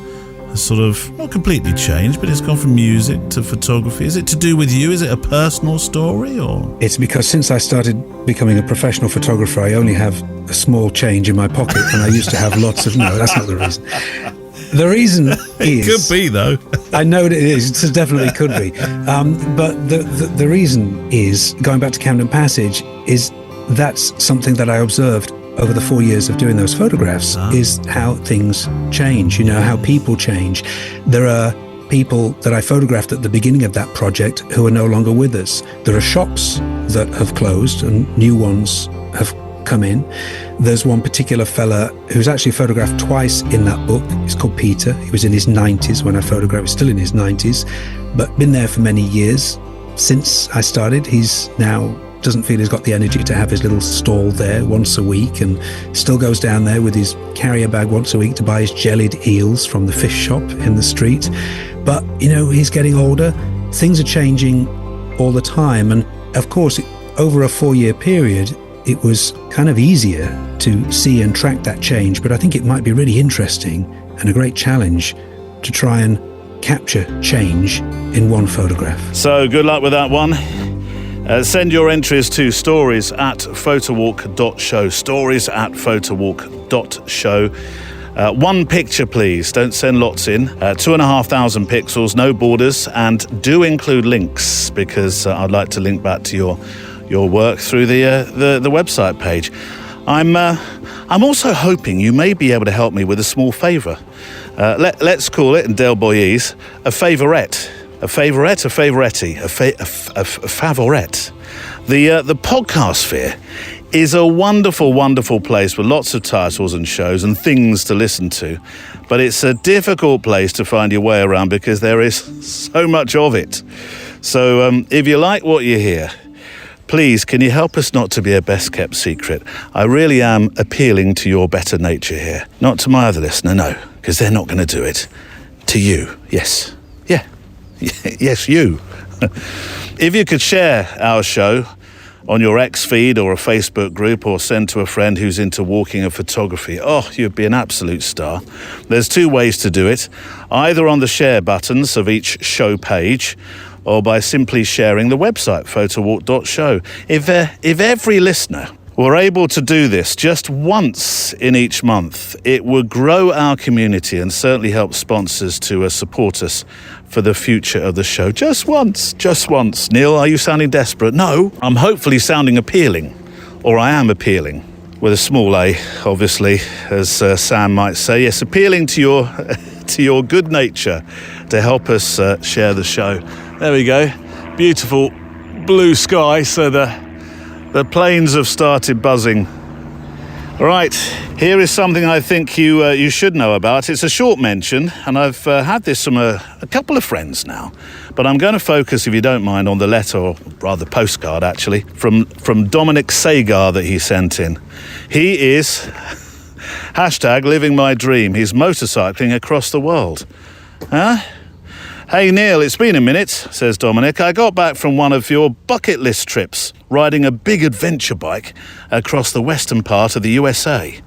has sort of not completely changed, but it's gone from music to photography. Is it to do with you? Is it a personal story, or? It's because since I started becoming a professional photographer, I only have a small change in my pocket, and I used to have lots of... No, that's not the reason. The reason is... It could be, though. I know it is. It definitely could be. But the reason is, going back to Camden Passage, is that's something that I observed over the 4 years of doing those photographs, is how things change, how people change. There are people that I photographed at the beginning of that project who are no longer with us. There are shops that have closed and new ones have come in. There's one particular fella who's actually photographed twice in that book. He's called Peter. He was in his 90s when I photographed. He's still in his 90s, but been there for many years. Since I started, he's now doesn't feel he's got the energy to have his little stall there once a week, and still goes down there with his carrier bag once a week to buy his jellied eels from the fish shop in the street. But, he's getting older. Things are changing all the time. And of course, over a 4-year period, it was kind of easier to see and track that change. But I think it might be really interesting and a great challenge to try and capture change in one photograph. So good luck with that one. Send your entries to stories@photowalk.show, stories@photowalk.show. One picture, please. Don't send lots in. 2,500 pixels, no borders, and do include links, because I'd like to link back to your work through the website page. I'm also hoping you may be able to help me with a small favour. Let's call it, in Del Boyes, a favourette. A favourette, a favourette, a favourette. The podcast sphere is a wonderful, wonderful place with lots of titles and shows and things to listen to. But it's a difficult place to find your way around because there is so much of it. So if you like what you hear, please, can you help us not to be a best-kept secret? I really am appealing to your better nature here. Not to my other listener, no, because they're not going to do it. To you, yes. Yeah. Yes, you. If you could share our show on your X feed or a Facebook group, or send to a friend who's into walking and photography, you'd be an absolute star. There's 2 ways to do it, either on the share buttons of each show page, or by simply sharing the website, photowalk.show. If every listener were able to do this just once in each month, it would grow our community and certainly help sponsors to support us for the future of the show. Just once. Neil, are you sounding desperate? No, I'm hopefully sounding appealing, or I am appealing, with a small a, obviously, as Sam might say. Yes, appealing to your good nature to help us share the show. There we go. Beautiful blue sky, so the planes have started buzzing. Right, here is something I think you should know about. It's a short mention, and I've had this from a couple of friends now. But I'm going to focus, if you don't mind, on the letter, or rather postcard, actually, from Dominic Sagar that he sent in. He is #living my dream. He's motorcycling across the world. Huh? Hey Neil, it's been a minute, says Dominic. I got back from one of your bucket list trips, riding a big adventure bike across the western part of the USA.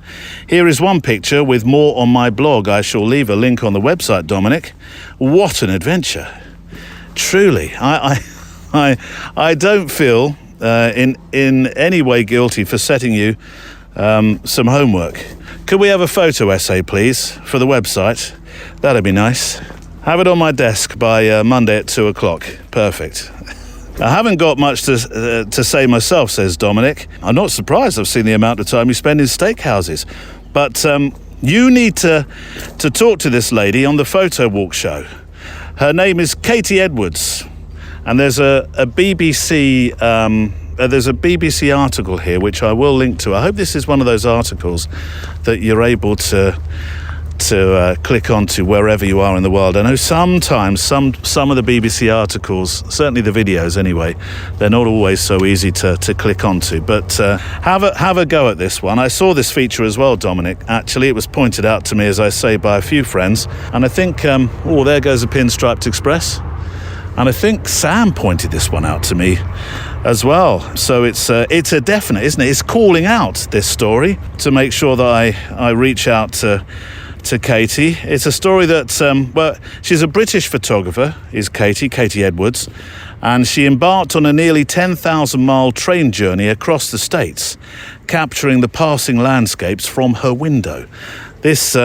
Here is one picture with more on my blog. I shall leave a link on the website, Dominic. What an adventure. Truly, I don't feel in any way guilty for setting you some homework. Could we have a photo essay, please, for the website? That'd be nice. Have it on my desk by Monday at 2 o'clock. Perfect. I haven't got much to say myself, says Dominic. I'm not surprised. I've seen the amount of time you spend in steakhouses. But you need to talk to this lady on the photo walk show. Her name is Katie Edwards. And there's a BBC article here, which I will link to. I hope this is one of those articles that you're able to click onto wherever you are in the world. I know sometimes some of the BBC articles, certainly the videos anyway, they're not always so easy to click onto. But have a go at this one. I saw this feature as well, Dominic. Actually, it was pointed out to me, as I say, by a few friends. And I think, there goes a Pinstriped Express. And I think Sam pointed this one out to me as well. So it's a definite, isn't it? It's calling out this story to make sure that I reach out to Katie. It's a story that, she's a British photographer, is Katie Edwards, and she embarked on a nearly 10,000-mile train journey across the States, capturing the passing landscapes from her window. This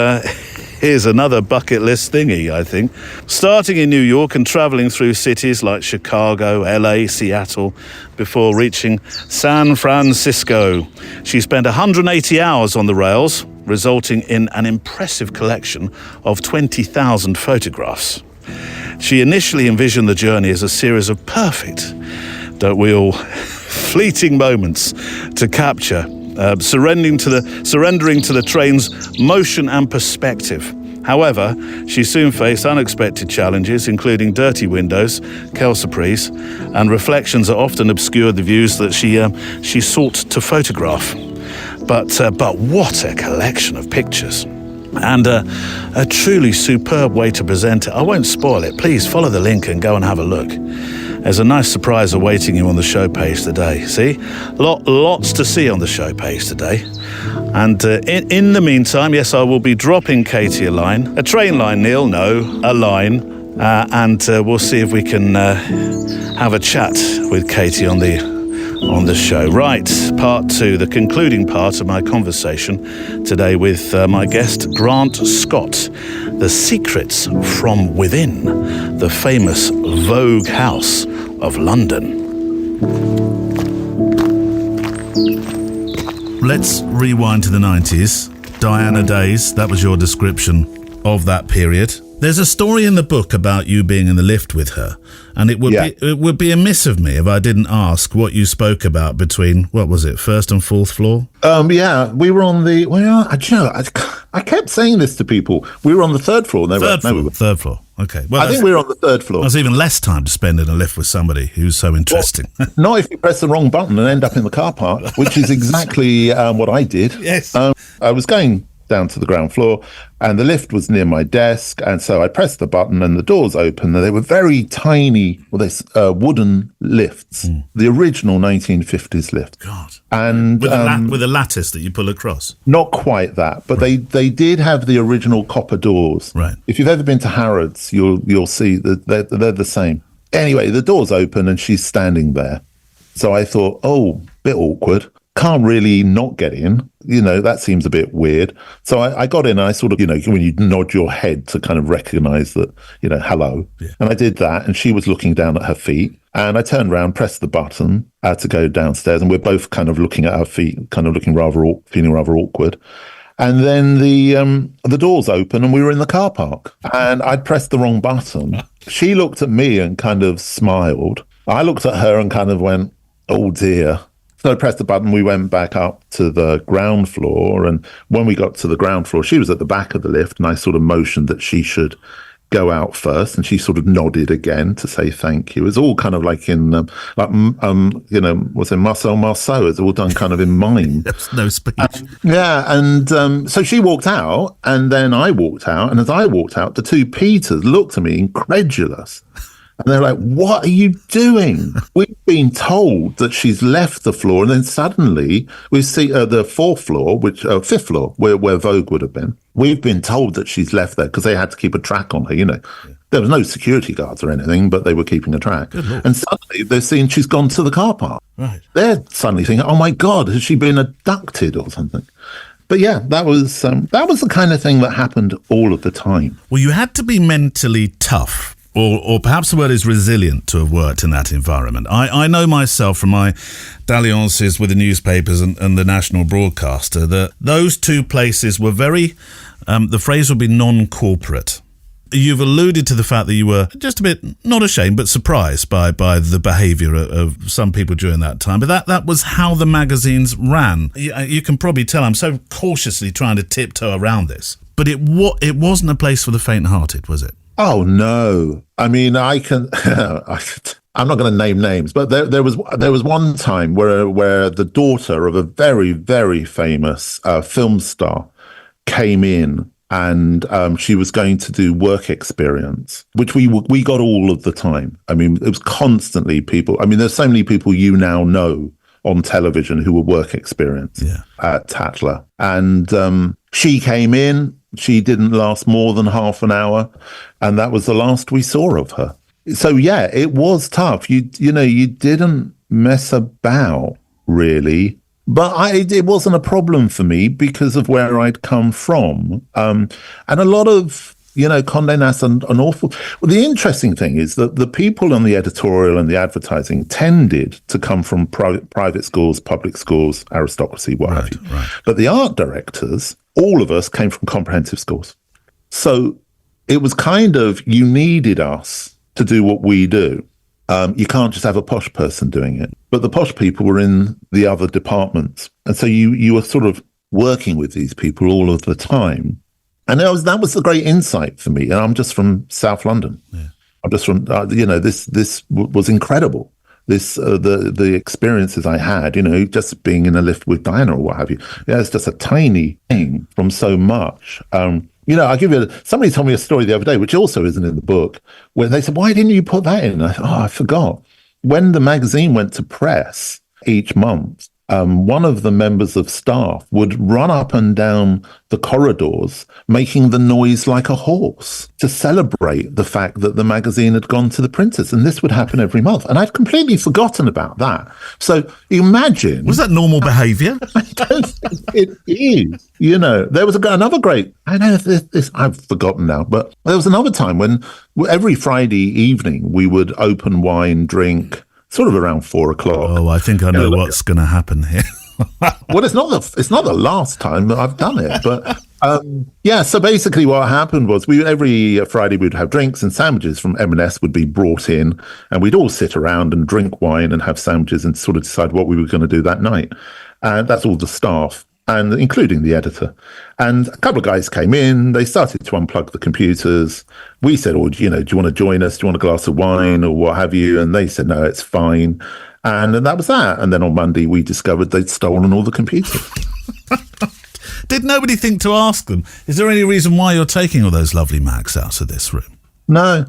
is another bucket list thingy, I think. Starting in New York and travelling through cities like Chicago, LA, Seattle, before reaching San Francisco. She spent 180 hours on the rails, resulting in an impressive collection of 20,000 photographs. She initially envisioned the journey as a series of perfect, don't we all, fleeting moments to capture, surrendering to the train's motion and perspective. However, she soon faced unexpected challenges, including dirty windows, Kelsoprees, and reflections that often obscured the views that she sought to photograph. But what a collection of pictures. And a truly superb way to present it. I won't spoil it. Please follow the link and go and have a look. There's a nice surprise awaiting you on the show page today. See? Lots to see on the show page today. And in the meantime, yes, I will be dropping Katie a line. A train line, Neil? No, a line. And we'll see if we can have a chat with Katie on the show. Right, part two, the concluding part of my conversation today with my guest, Grant Scott. The secrets from within the famous Vogue House of London. Let's rewind to the 90s. Diana days, that was your description of that period. There's a story in the book about you being in the lift with her, and it would be amiss of me if I didn't ask what you spoke about between, what was it, first and fourth floor? We were on the, I kept saying this to people. We were on the third floor. Third floor. Okay. Well, I think we were on the third floor. That's even less time to spend in a lift with somebody who's so interesting. Well, not if you press the wrong button and end up in the car park, which is exactly what I did. Yes. I was going down to the ground floor and the lift was near my desk, and so I pressed the button and the doors opened, and they were very tiny, wooden lifts, the original 1950s lift. God. And with a lattice that you pull across. Not quite that, but right. they did have the original copper doors. Right. If you've ever been to Harrods, you'll see that they're the same. Anyway, the doors open and she's standing there. So I thought, bit awkward. Can't really not get in. That seems a bit weird. So I got in and I sort of, when you nod your head to kind of recognize that, hello. Yeah. And I did that, and she was looking down at her feet, and I turned around, pressed the button to go downstairs, and we're both kind of looking at our feet, kind of looking feeling rather awkward. And then the doors open and we were in the car park, and I'd pressed the wrong button. She looked at me and kind of smiled. I looked at her and kind of went, oh dear. So I pressed the button, we went back up to the ground floor, and when we got to the ground floor, she was at the back of the lift, and I sort of motioned that she should go out first, and she sort of nodded again to say thank you. It was all kind of like in was it Marcel? It's all done kind of in mime. No speech. So she walked out, and then I walked out, and as I walked out, the two Peters looked at me incredulous. And they're like, "What are you doing?" We've been told that she's left the floor, and then suddenly we see the fifth floor, where Vogue would have been. We've been told that she's left there because they had to keep a track on her. There was no security guards or anything, but they were keeping a track. And suddenly they're seeing she's gone to the car park. Right. They're suddenly thinking, "Oh my God, has she been abducted or something?" But yeah, that was the kind of thing that happened all of the time. Well, you had to be mentally tough. Or perhaps the word is resilient to have worked in that environment. I know myself from my dalliances with the newspapers and the national broadcaster that those two places were very, the phrase would be non-corporate. You've alluded to the fact that you were just a bit, not ashamed, but surprised by the behaviour of some people during that time. But that was how the magazines ran. You can probably tell I'm so cautiously trying to tiptoe around this. But it wasn't a place for the faint-hearted, was it? Oh no! I mean, I'm not going to name names, but there was one time where the daughter of a very, very famous film star came in, and she was going to do work experience, which we got all of the time. I mean, it was constantly people. I mean, there's so many people you now know on television who were work experience at Tatler, and she came in. She didn't last more than half an hour, and that was the last we saw of her. So yeah, it was tough. You didn't mess about really, but it wasn't a problem for me because of where I'd come from, and a lot of Condé Nast and an awful. Well, the interesting thing is that the people on the editorial and the advertising tended to come from private schools, public schools, aristocracy, what have you. Right. But the art directors, all of us came from comprehensive schools. So it was kind of, you needed us to do what we do. You can't just have a posh person doing it. But the posh people were in the other departments. And so you were sort of working with these people all of the time. And that was the great insight for me. And I'm just from South London. Yeah. I'm just from, this was incredible. The experiences I had, just being in a lift with Diana or what have you. Yeah, it's just a tiny thing from so much. I'll give you, somebody told me a story the other day, which also isn't in the book, where they said, "Why didn't you put that in?" I forgot. When the magazine went to press each month, one of the members of staff would run up and down the corridors making the noise like a horse to celebrate the fact that the magazine had gone to the printers. And this would happen every month. And I'd completely forgotten about that. So imagine... Was that normal behaviour? I don't think it is. There was another great... I know this I've forgotten now, but there was another time when every Friday evening we would open wine, drink... sort of around 4 o'clock. Oh, I think I know what's going to happen here. Well, it's not the last time that I've done it, but so basically what happened was every Friday we'd have drinks and sandwiches from M&S would be brought in, and we'd all sit around and drink wine and have sandwiches and sort of decide what we were going to do that night. And that's all the staff, and including the editor. And a couple of guys came in, they started to unplug the computers. We said, do you want to join us? Do you want a glass of wine or what have you? And they said, no, it's fine. And that was that. And then on Monday, we discovered they'd stolen all the computers. Did nobody think to ask them, is there any reason why you're taking all those lovely Macs out of this room? No.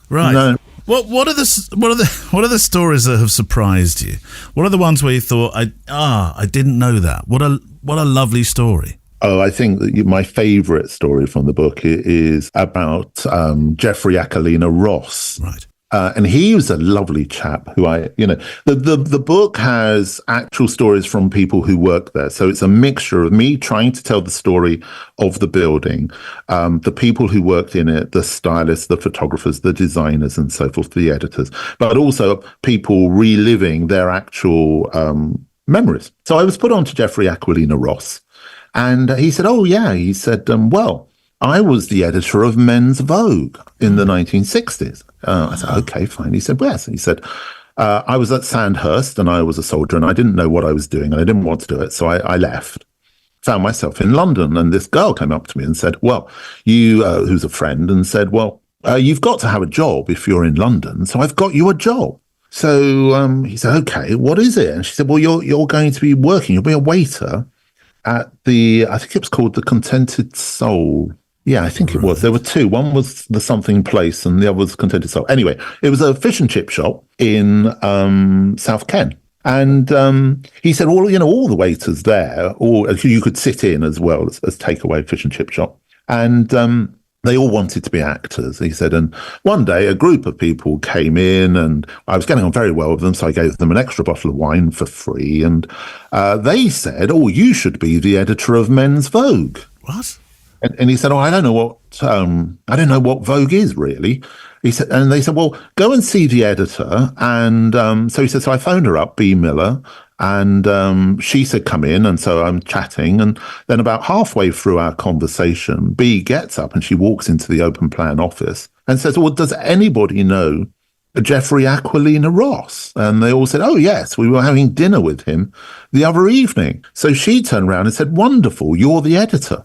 Right. No. What are the stories that have surprised you? What are the ones where you thought, I didn't know that? What a lovely story. Oh, I think that my favourite story from the book is about Jeffrey Aquilina Ross. Right. And he was a lovely chap who the book has actual stories from people who work there. So it's a mixture of me trying to tell the story of the building, the people who worked in it, the stylists, the photographers, the designers and so forth, the editors, but also people reliving their actual memories. So I was put on to Jeffrey Aquilina Ross, and he said, "Oh yeah," he said, "Well, I was the editor of Men's Vogue in the 1960s. I said, "Okay, fine." He said, "Yes." He said, "I was at Sandhurst and I was a soldier and I didn't know what I was doing and I didn't want to do it. So I left, found myself in London, and this girl came up to me and said, well, who's a friend, and said, well, you've got to have a job if you're in London. So I've got you a job. So he said, okay, what is it? And she said, well, you're going to be working. You'll be a waiter at I think it was called the Contented Soul. Yeah, I think it was. There were two. One was the Something Place and the other was Contented Soul. Anyway, it was a fish and chip shop in South Kent. And he said, all the waiters there, or you could sit in as well as takeaway fish and chip shop. And they all wanted to be actors, he said. And one day a group of people came in and I was getting on very well with them. So I gave them an extra bottle of wine for free. And they said, oh, you should be the editor of Men's Vogue. What? And he said, oh, I don't know what Vogue is really. He said, and they said, well, go and see the editor. And so he said, so I phoned her up, B. Miller, and she said, come in. And so I'm chatting. And then about halfway through our conversation, B gets up and she walks into the open plan office and says, well, does anybody know Jeffrey Aquilina Ross? And they all said, oh, yes, we were having dinner with him the other evening. So she turned around and said, wonderful, you're the editor.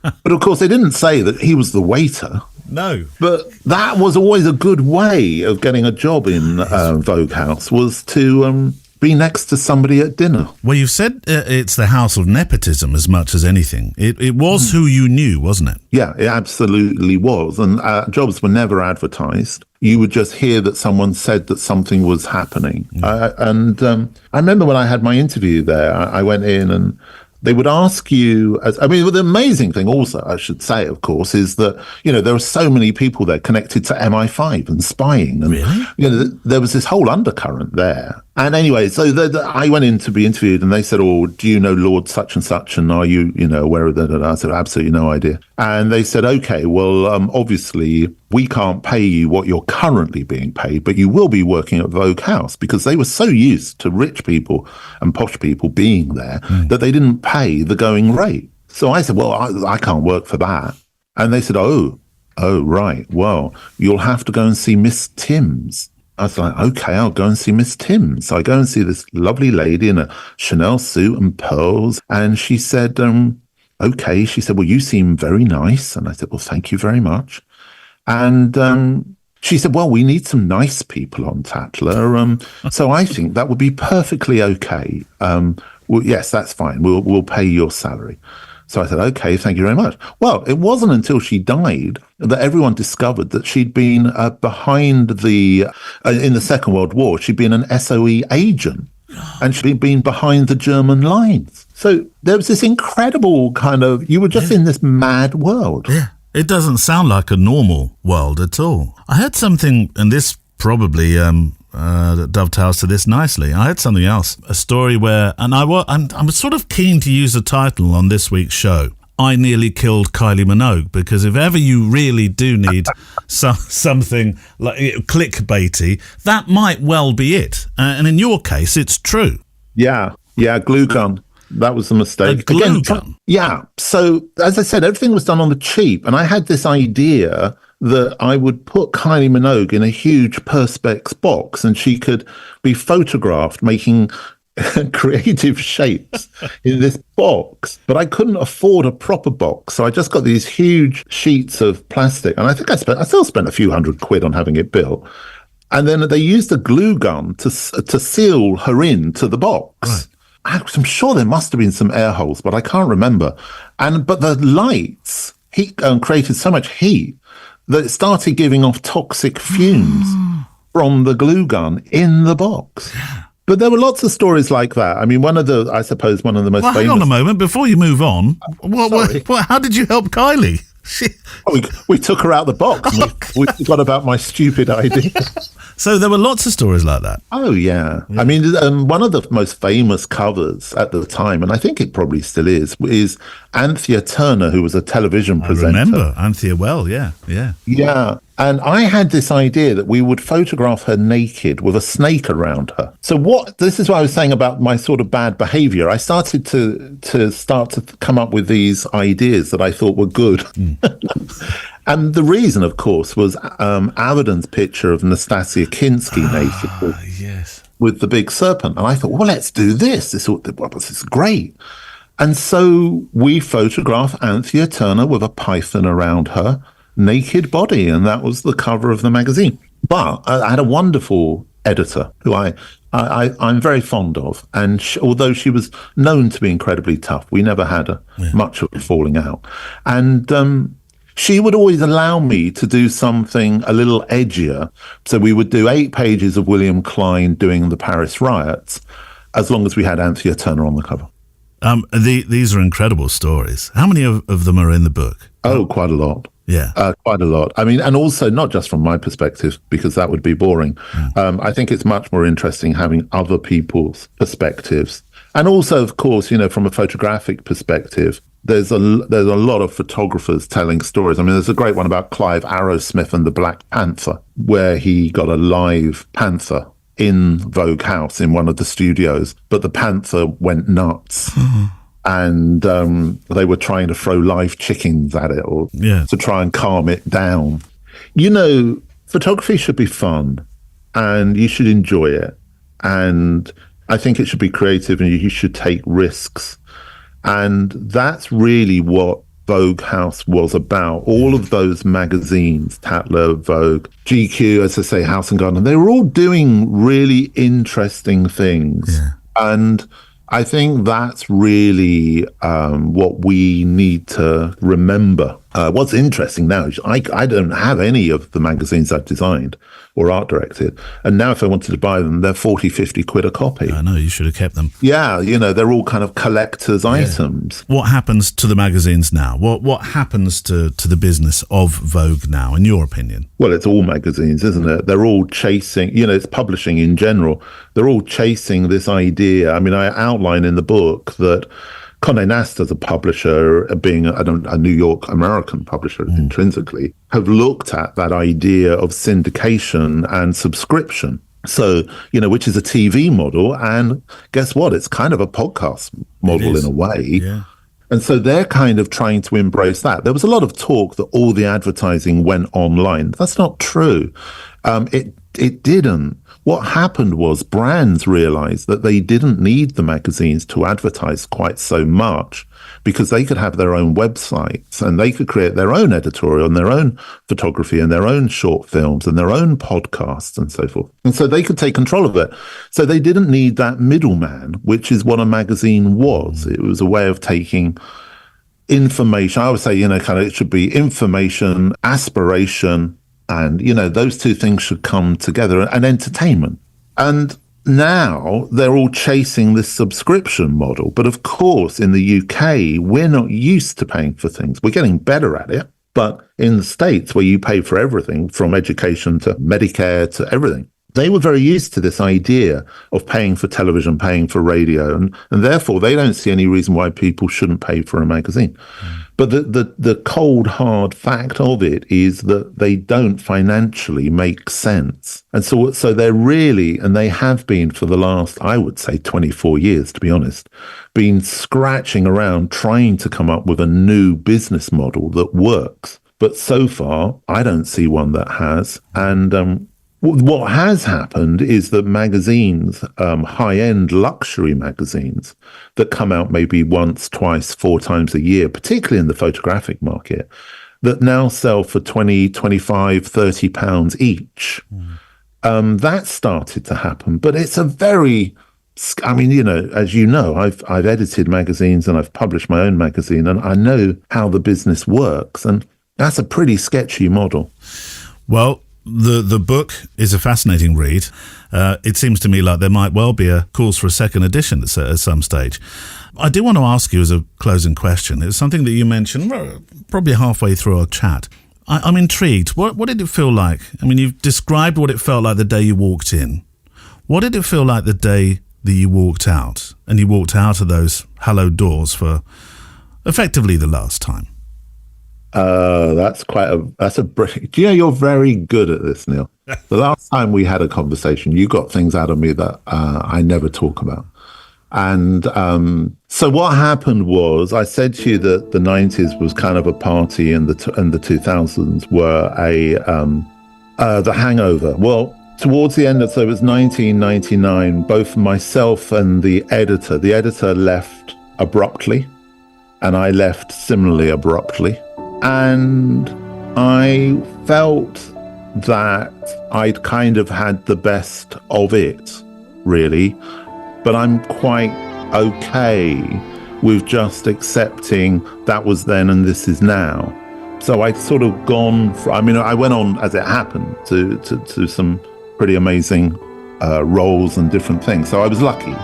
But of course, they didn't say that he was the waiter. No. But that was always a good way of getting a job in Vogue House, was to be next to somebody at dinner. Well, you've said it's the house of nepotism as much as anything. It was who you knew, wasn't it? Yeah, it absolutely was. And jobs were never advertised. You would just hear that someone said that something was happening. And I remember when I had my interview there, I went in and they would ask you, the amazing thing also, I should say, of course, is that, there are so many people there connected to MI5 and spying. And, really? There was this whole undercurrent there. And anyway, so I went in to be interviewed and they said, oh, do you know Lord such and such? And are you, aware of that? And I said, absolutely no idea. And they said, okay, well, obviously we can't pay you what you're currently being paid, but you will be working at Vogue House, because they were so used to rich people and posh people being there that they didn't pay the going rate. So I said, well, I can't work for that. And they said, oh, right. Well, you'll have to go and see Miss Timms. I was like, okay, I'll go and see Miss Timms. So I go and see this lovely lady in a Chanel suit and pearls. And she said, okay. She said, well, you seem very nice. And I said, well, thank you very much. And she said, well, we need some nice people on Tatler. So I think that would be perfectly okay. Well, yes, that's fine. We'll pay your salary. So I said, okay, thank you very much. Well, it wasn't until she died that everyone discovered that she'd been behind in the Second World War, she'd been an SOE agent and she'd been behind the German lines. So there was this incredible you were just in this mad world. Yeah, it doesn't sound like a normal world at all. I heard something, and this probably that dovetails to this nicely. I had something else, a story where, and I'm sort of keen to use the title on this week's show, I Nearly Killed Kylie Minogue, because if ever you really do need something like clickbaity, that might well be it. And in your case, it's true. Yeah, glue gun. That was the mistake. A glue gun? Yeah. So, as I said, everything was done on the cheap. And I had this idea that I would put Kylie Minogue in a huge Perspex box and she could be photographed making creative shapes in this box. But I couldn't afford a proper box. So I just got these huge sheets of plastic. And I think I still spent a few £100 on having it built. And then they used a glue gun to seal her into the box. Right. I'm sure there must have been some air holes, but I can't remember. But the lights created so much heat that it started giving off toxic fumes from the glue gun in the box. But there were lots of stories like that. I mean, one of the most famous... Hang on a moment, before you move on. How did you help Kylie? We took her out the box. And we forgot about my stupid idea. So there were lots of stories like that. Oh, yeah. I mean, one of the most famous covers at the time, and I think it probably still is Anthea Turner, who was a television presenter. I remember Anthea well, yeah. Yeah. And I had this idea that we would photograph her naked with a snake around her. So this is what I was saying about my sort of bad behavior. I started to come up with these ideas that I thought were good. And the reason, of course, was Avedon's picture of Nastasia Kinski naked with the big serpent. And I thought, well, let's do this. This is great. And so we photographed Anthea Turner with a python around her, naked body, and that was the cover of the magazine. But I had a wonderful editor who I'm very fond of, and although she was known to be incredibly tough, we never had much of a falling out. And she would always allow me to do something a little edgier. So we would do 8 pages of William Klein doing the Paris riots, as long as we had Anthea Turner on the cover. These are incredible stories. How many of them are in the book? Oh, quite a lot. Yeah. Quite a lot. I mean, and also not just from my perspective, because that would be boring. I think it's much more interesting having other people's perspectives. And also, of course, from a photographic perspective, there's a lot of photographers telling stories. I mean, there's a great one about Clive Arrowsmith and the Black Panther, where he got a live panther in Vogue House in one of the studios, but the panther went nuts. And they were trying to throw live chickens at it to try and calm it down. Photography should be fun, and you should enjoy it. And I think it should be creative, and you should take risks. And that's really what Vogue House was about. All of those magazines, Tatler, Vogue, GQ, as I say, House and Garden, they were all doing really interesting things. Yeah. And I think that's really what we need to remember. What's interesting now is I don't have any of the magazines I've designed or art directed. And now if I wanted to buy them, they're 40, 50 quid a copy. I know, you should have kept them. Yeah, they're all kind of collector's items. What happens to the magazines now? What happens to the business of Vogue now, in your opinion? Well, it's all magazines, isn't it? They're all chasing, it's publishing in general. They're all chasing this idea. I mean, I outline in the book that Condé Nast, as a publisher, being a New York American publisher intrinsically, have looked at that idea of syndication and subscription. So, which is a TV model. And guess what? It's kind of a podcast model in a way. Yeah. And so they're kind of trying to embrace that. There was a lot of talk that all the advertising went online. That's not true. It didn't. What happened was brands realized that they didn't need the magazines to advertise quite so much, because they could have their own websites and they could create their own editorial and their own photography and their own short films and their own podcasts and so forth. And so they could take control of it. So they didn't need that middleman, which is what a magazine was. It was a way of taking information. I would say, it should be information, aspiration, and, those two things should come together, and entertainment. And now they're all chasing this subscription model. But of course, in the UK, we're not used to paying for things. We're getting better at it. But in the States, where you pay for everything, from education to Medicare to everything, they were very used to this idea of paying for television, paying for radio, and therefore they don't see any reason why people shouldn't pay for a magazine. But the cold, hard fact of it is that they don't financially make sense. And so they're really, and they have been for the last, I would say, 24 years, to be honest, been scratching around trying to come up with a new business model that works. But so far, I don't see one that has. And what has happened is that magazines, high-end luxury magazines that come out maybe once, twice, 4 times a year, particularly in the photographic market, that now sell for 20, 25, 30 pounds each. That started to happen. But it's a very, as you know, I've edited magazines and I've published my own magazine, and I know how the business works. And that's a pretty sketchy model. Well, The book is a fascinating read. It seems to me like there might well be a calls for a second edition at some stage. I do want to ask you as a closing question. It's something that you mentioned probably halfway through our chat. I'm intrigued. What did it feel like? I mean, you've described what it felt like the day you walked in. What did it feel like the day that you walked out, and you walked out of those hallowed doors for effectively the last time? That's a break. Do you know, you're very good at this, Neil. The last time we had a conversation, you got things out of me that I never talk about. And so what happened was, I said to you that the 90s was kind of a party, and the 2000s were the hangover. Well, towards the end so it was 1999, both myself and the editor left abruptly, and I left similarly abruptly. And I felt that I'd kind of had the best of it, really, but I'm quite okay with just accepting that was then and this is now. So I'd sort of gone, I went on, as it happened, to some pretty amazing roles and different things. So I was lucky.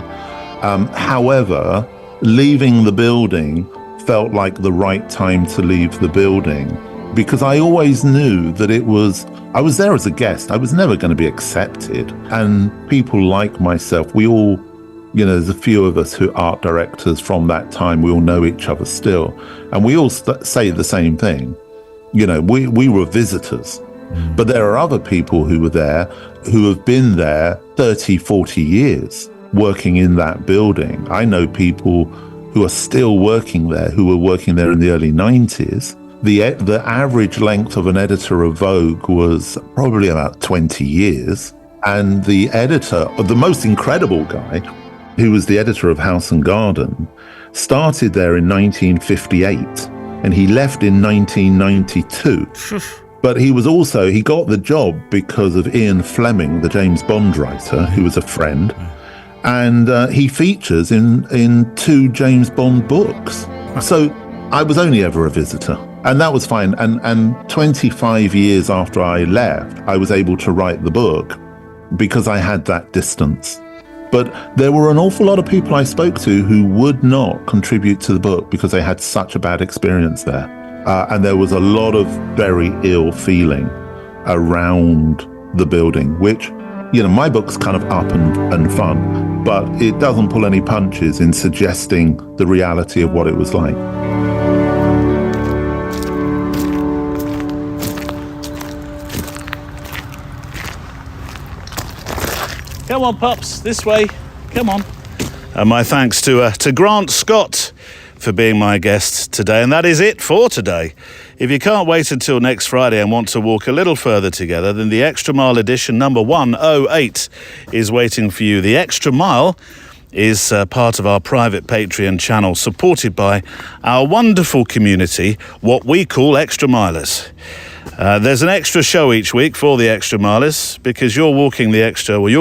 However, leaving the building felt like the right time to leave the building, because I always knew that I was there as a guest. I was never going to be accepted. And people like myself, we all, there's a few of us who are art directors from that time. We all know each other still. And we all say the same thing. We were visitors. But there are other people who were there who have been there 30, 40 years working in that building. I know people who are still working there, who were working there in the early 90s. The average length of an editor of Vogue was probably about 20 years. And the editor, the most incredible guy, who was the editor of House and Garden, started there in 1958 and he left in 1992. But he got the job because of Ian Fleming, the James Bond writer, who was a friend. And he features in 2 James Bond books. So I was only ever a visitor. And that was fine. And 25 years after I left, I was able to write the book because I had that distance. But there were an awful lot of people I spoke to who would not contribute to the book because they had such a bad experience there. And there was a lot of very ill feeling around the building, which, my book's kind of up and fun, but it doesn't pull any punches in suggesting the reality of what it was like. Come on, pups, this way. Come on. And my thanks to Grant Scott for being my guest today. And that is it for today. If you can't wait until next Friday and want to walk a little further together, then the Extra Mile edition number 108 is waiting for you. The Extra Mile is part of our private Patreon channel, supported by our wonderful community, what we call Extra Milers. There's an extra show each week for the Extra Milers, because you're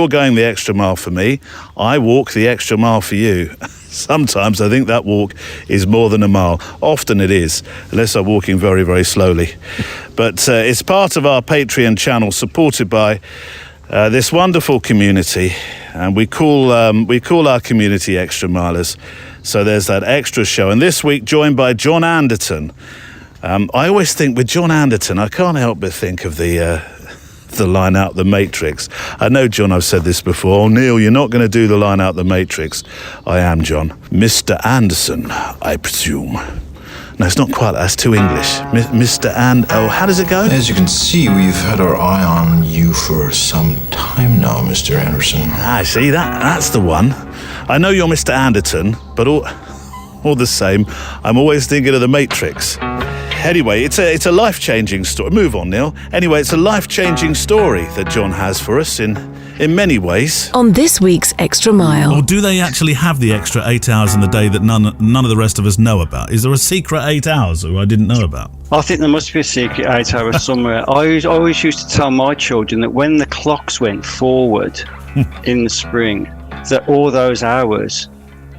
going the extra mile for me. I walk the extra mile for you. Sometimes I think that walk is more than a mile. Often it is, unless I'm walking very, very slowly. But it's part of our Patreon channel, supported by this wonderful community, and we call our community Extra Milers. So there's that extra show, and this week joined by John Anderton. I always think with John Anderton, I can't help but think of the line out the Matrix. I know, John, I've said this before. Oh, Neil, you're not going to do the line out the Matrix. I am, John. Mr. Anderson, I presume. No, it's not quite. That's too English. Mr. how does it go? As you can see, we've had our eye on you for some time now, Mr. Anderson. I see. That's the one. I know you're Mr. Anderton, but all the same, I'm always thinking of the Matrix. Anyway, it's a life-changing story. Move on, Neil. Anyway, it's a life-changing story that John has for us in many ways. On this week's Extra Mile. Or do they actually have the extra 8 hours in the day that none of the rest of us know about? Is there a secret 8 hours who I didn't know about? I think there must be a secret 8 hours somewhere. I always used to tell my children that when the clocks went forward in the spring, that all those hours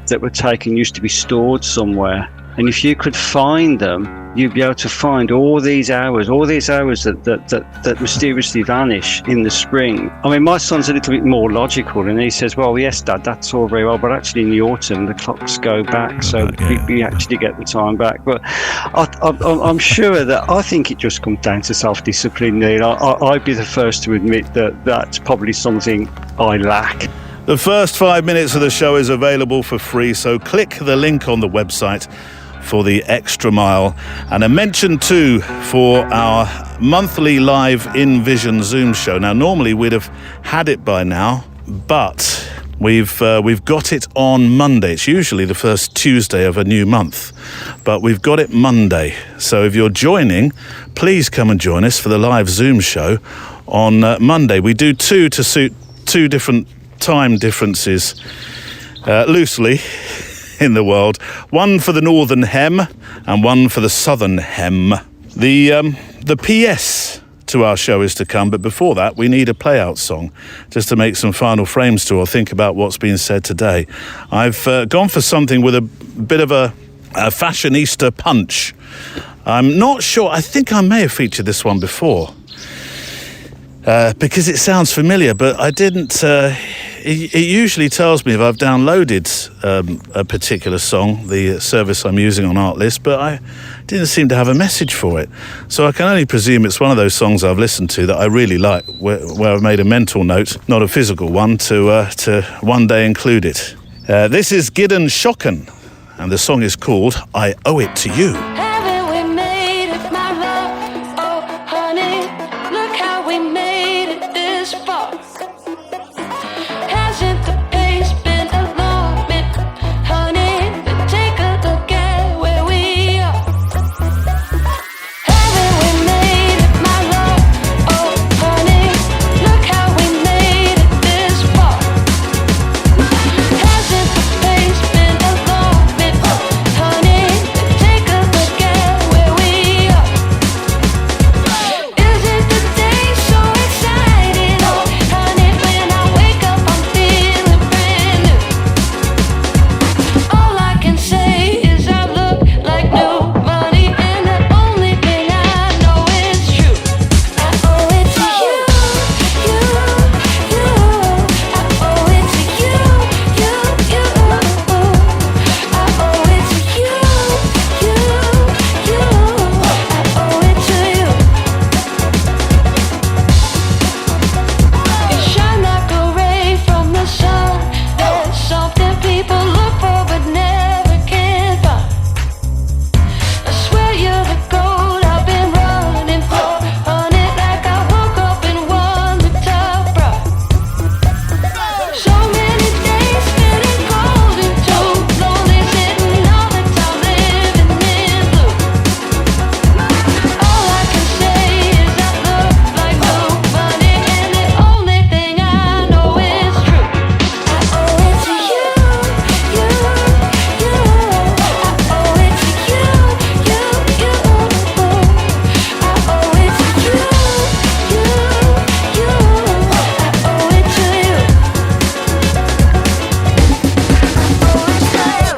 that were taken used to be stored somewhere. And if you could find them, you'd be able to find all these hours that mysteriously vanish in the spring. I mean, my son's a little bit more logical, and he says, well, yes, Dad, that's all very well, but actually in the autumn, the clocks go back, so we actually get the time back. But I'm sure that I think it just comes down to self-discipline, Neil. I'd be the first to admit that that's probably something I lack. The first 5 minutes of the show is available for free, so click the link on the website for the Extra Mile, and a mention too for our monthly live In Vision Zoom show. Now, normally we'd have had it by now, but we've got it on Monday. It's usually the first Tuesday of a new month, but we've got it Monday. So if you're joining, please come and join us for the live Zoom show on Monday. We do two to suit 2 different time differences loosely in the world. One for the northern hem and one for the southern hem. The PS to our show is to come, but before that, we need a play-out song just to make some final frames to or think about what's been said today. I've gone for something with a bit of a fashionista punch. I'm not sure. I think I may have featured this one before because it sounds familiar, but I didn't. It usually tells me if I've downloaded a particular song, the service I'm using on Artlist, but I didn't seem to have a message for it. So I can only presume it's one of those songs I've listened to that I really like, where I've made a mental note, not a physical one, to one day include it. This is Gideon Shocken, and the song is called I Owe It To You.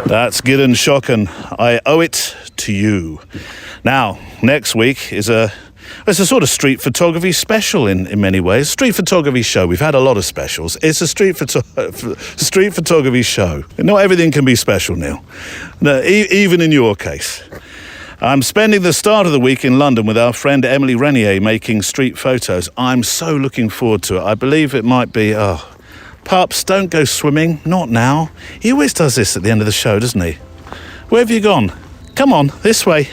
That's Gideon Shocken. I Owe It To You. Now, next week is it's a sort of street photography special in many ways. Street photography show. We've had a lot of specials. It's a street photography show. Not everything can be special, Neil. No, even in your case. I'm spending the start of the week in London with our friend Emily Renier making street photos. I'm so looking forward to it. I believe it might be... Pups, don't go swimming. Not now. He always does this at the end of the show, doesn't he? Where have you gone? Come on, this way.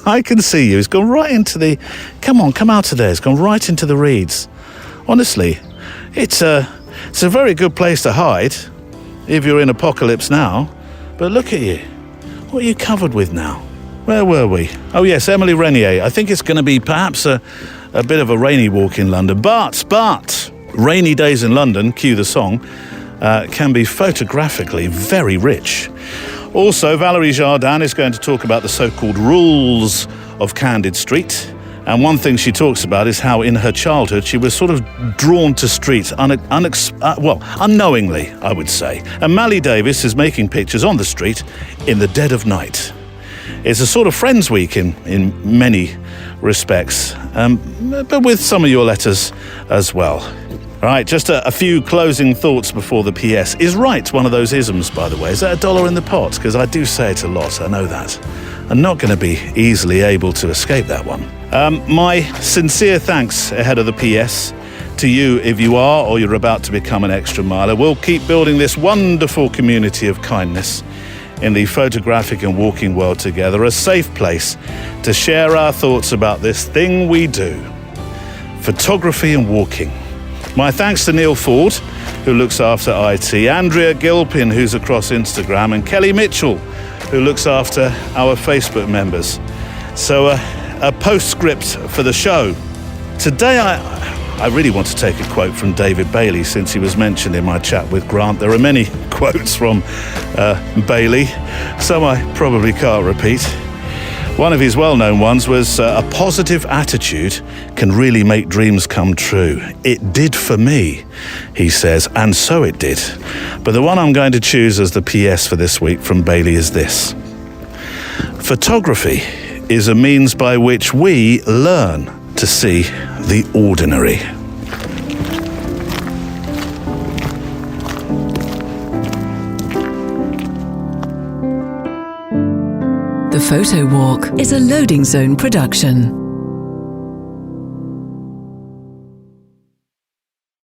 I can see you. He's gone right into the... Come on, come out of there. He's gone right into the reeds. Honestly, it's a very good place to hide if you're in Apocalypse Now. But look at you. What are you covered with now? Where were we? Oh, yes, Emily Renier. I think it's going to be perhaps a bit of a rainy walk in London. But... rainy days in London, cue the song, can be photographically very rich. Also, Valerie Jardin is going to talk about the so-called rules of Candid Street. And one thing she talks about is how in her childhood she was sort of drawn to streets, unknowingly, I would say. And Mally Davis is making pictures on the street in the dead of night. It's a sort of Friends Week in many respects, but with some of your letters as well. All right, just a few closing thoughts before the PS. Is right one of those isms, by the way? Is that $1 in the pot? Because I do say it a lot, I know that. I'm not going to be easily able to escape that one. My sincere thanks ahead of the PS to you if you are or you're about to become an extra miler. We'll keep building this wonderful community of kindness in the photographic and walking world together, a safe place to share our thoughts about this thing we do, photography and walking. My thanks to Neil Ford, who looks after IT, Andrea Gilpin, who's across Instagram, and Kelly Mitchell, who looks after our Facebook members. So a postscript for the show. Today I really want to take a quote from David Bailey, since he was mentioned in my chat with Grant. There are many quotes from Bailey, some I probably can't repeat. One of his well-known ones was a positive attitude can really make dreams come true. It did for me, he says, and so it did. But the one I'm going to choose as the PS for this week from Bailey is this. Photography is a means by which we learn to see the ordinary. The Photo Walk is a Loading Zone production.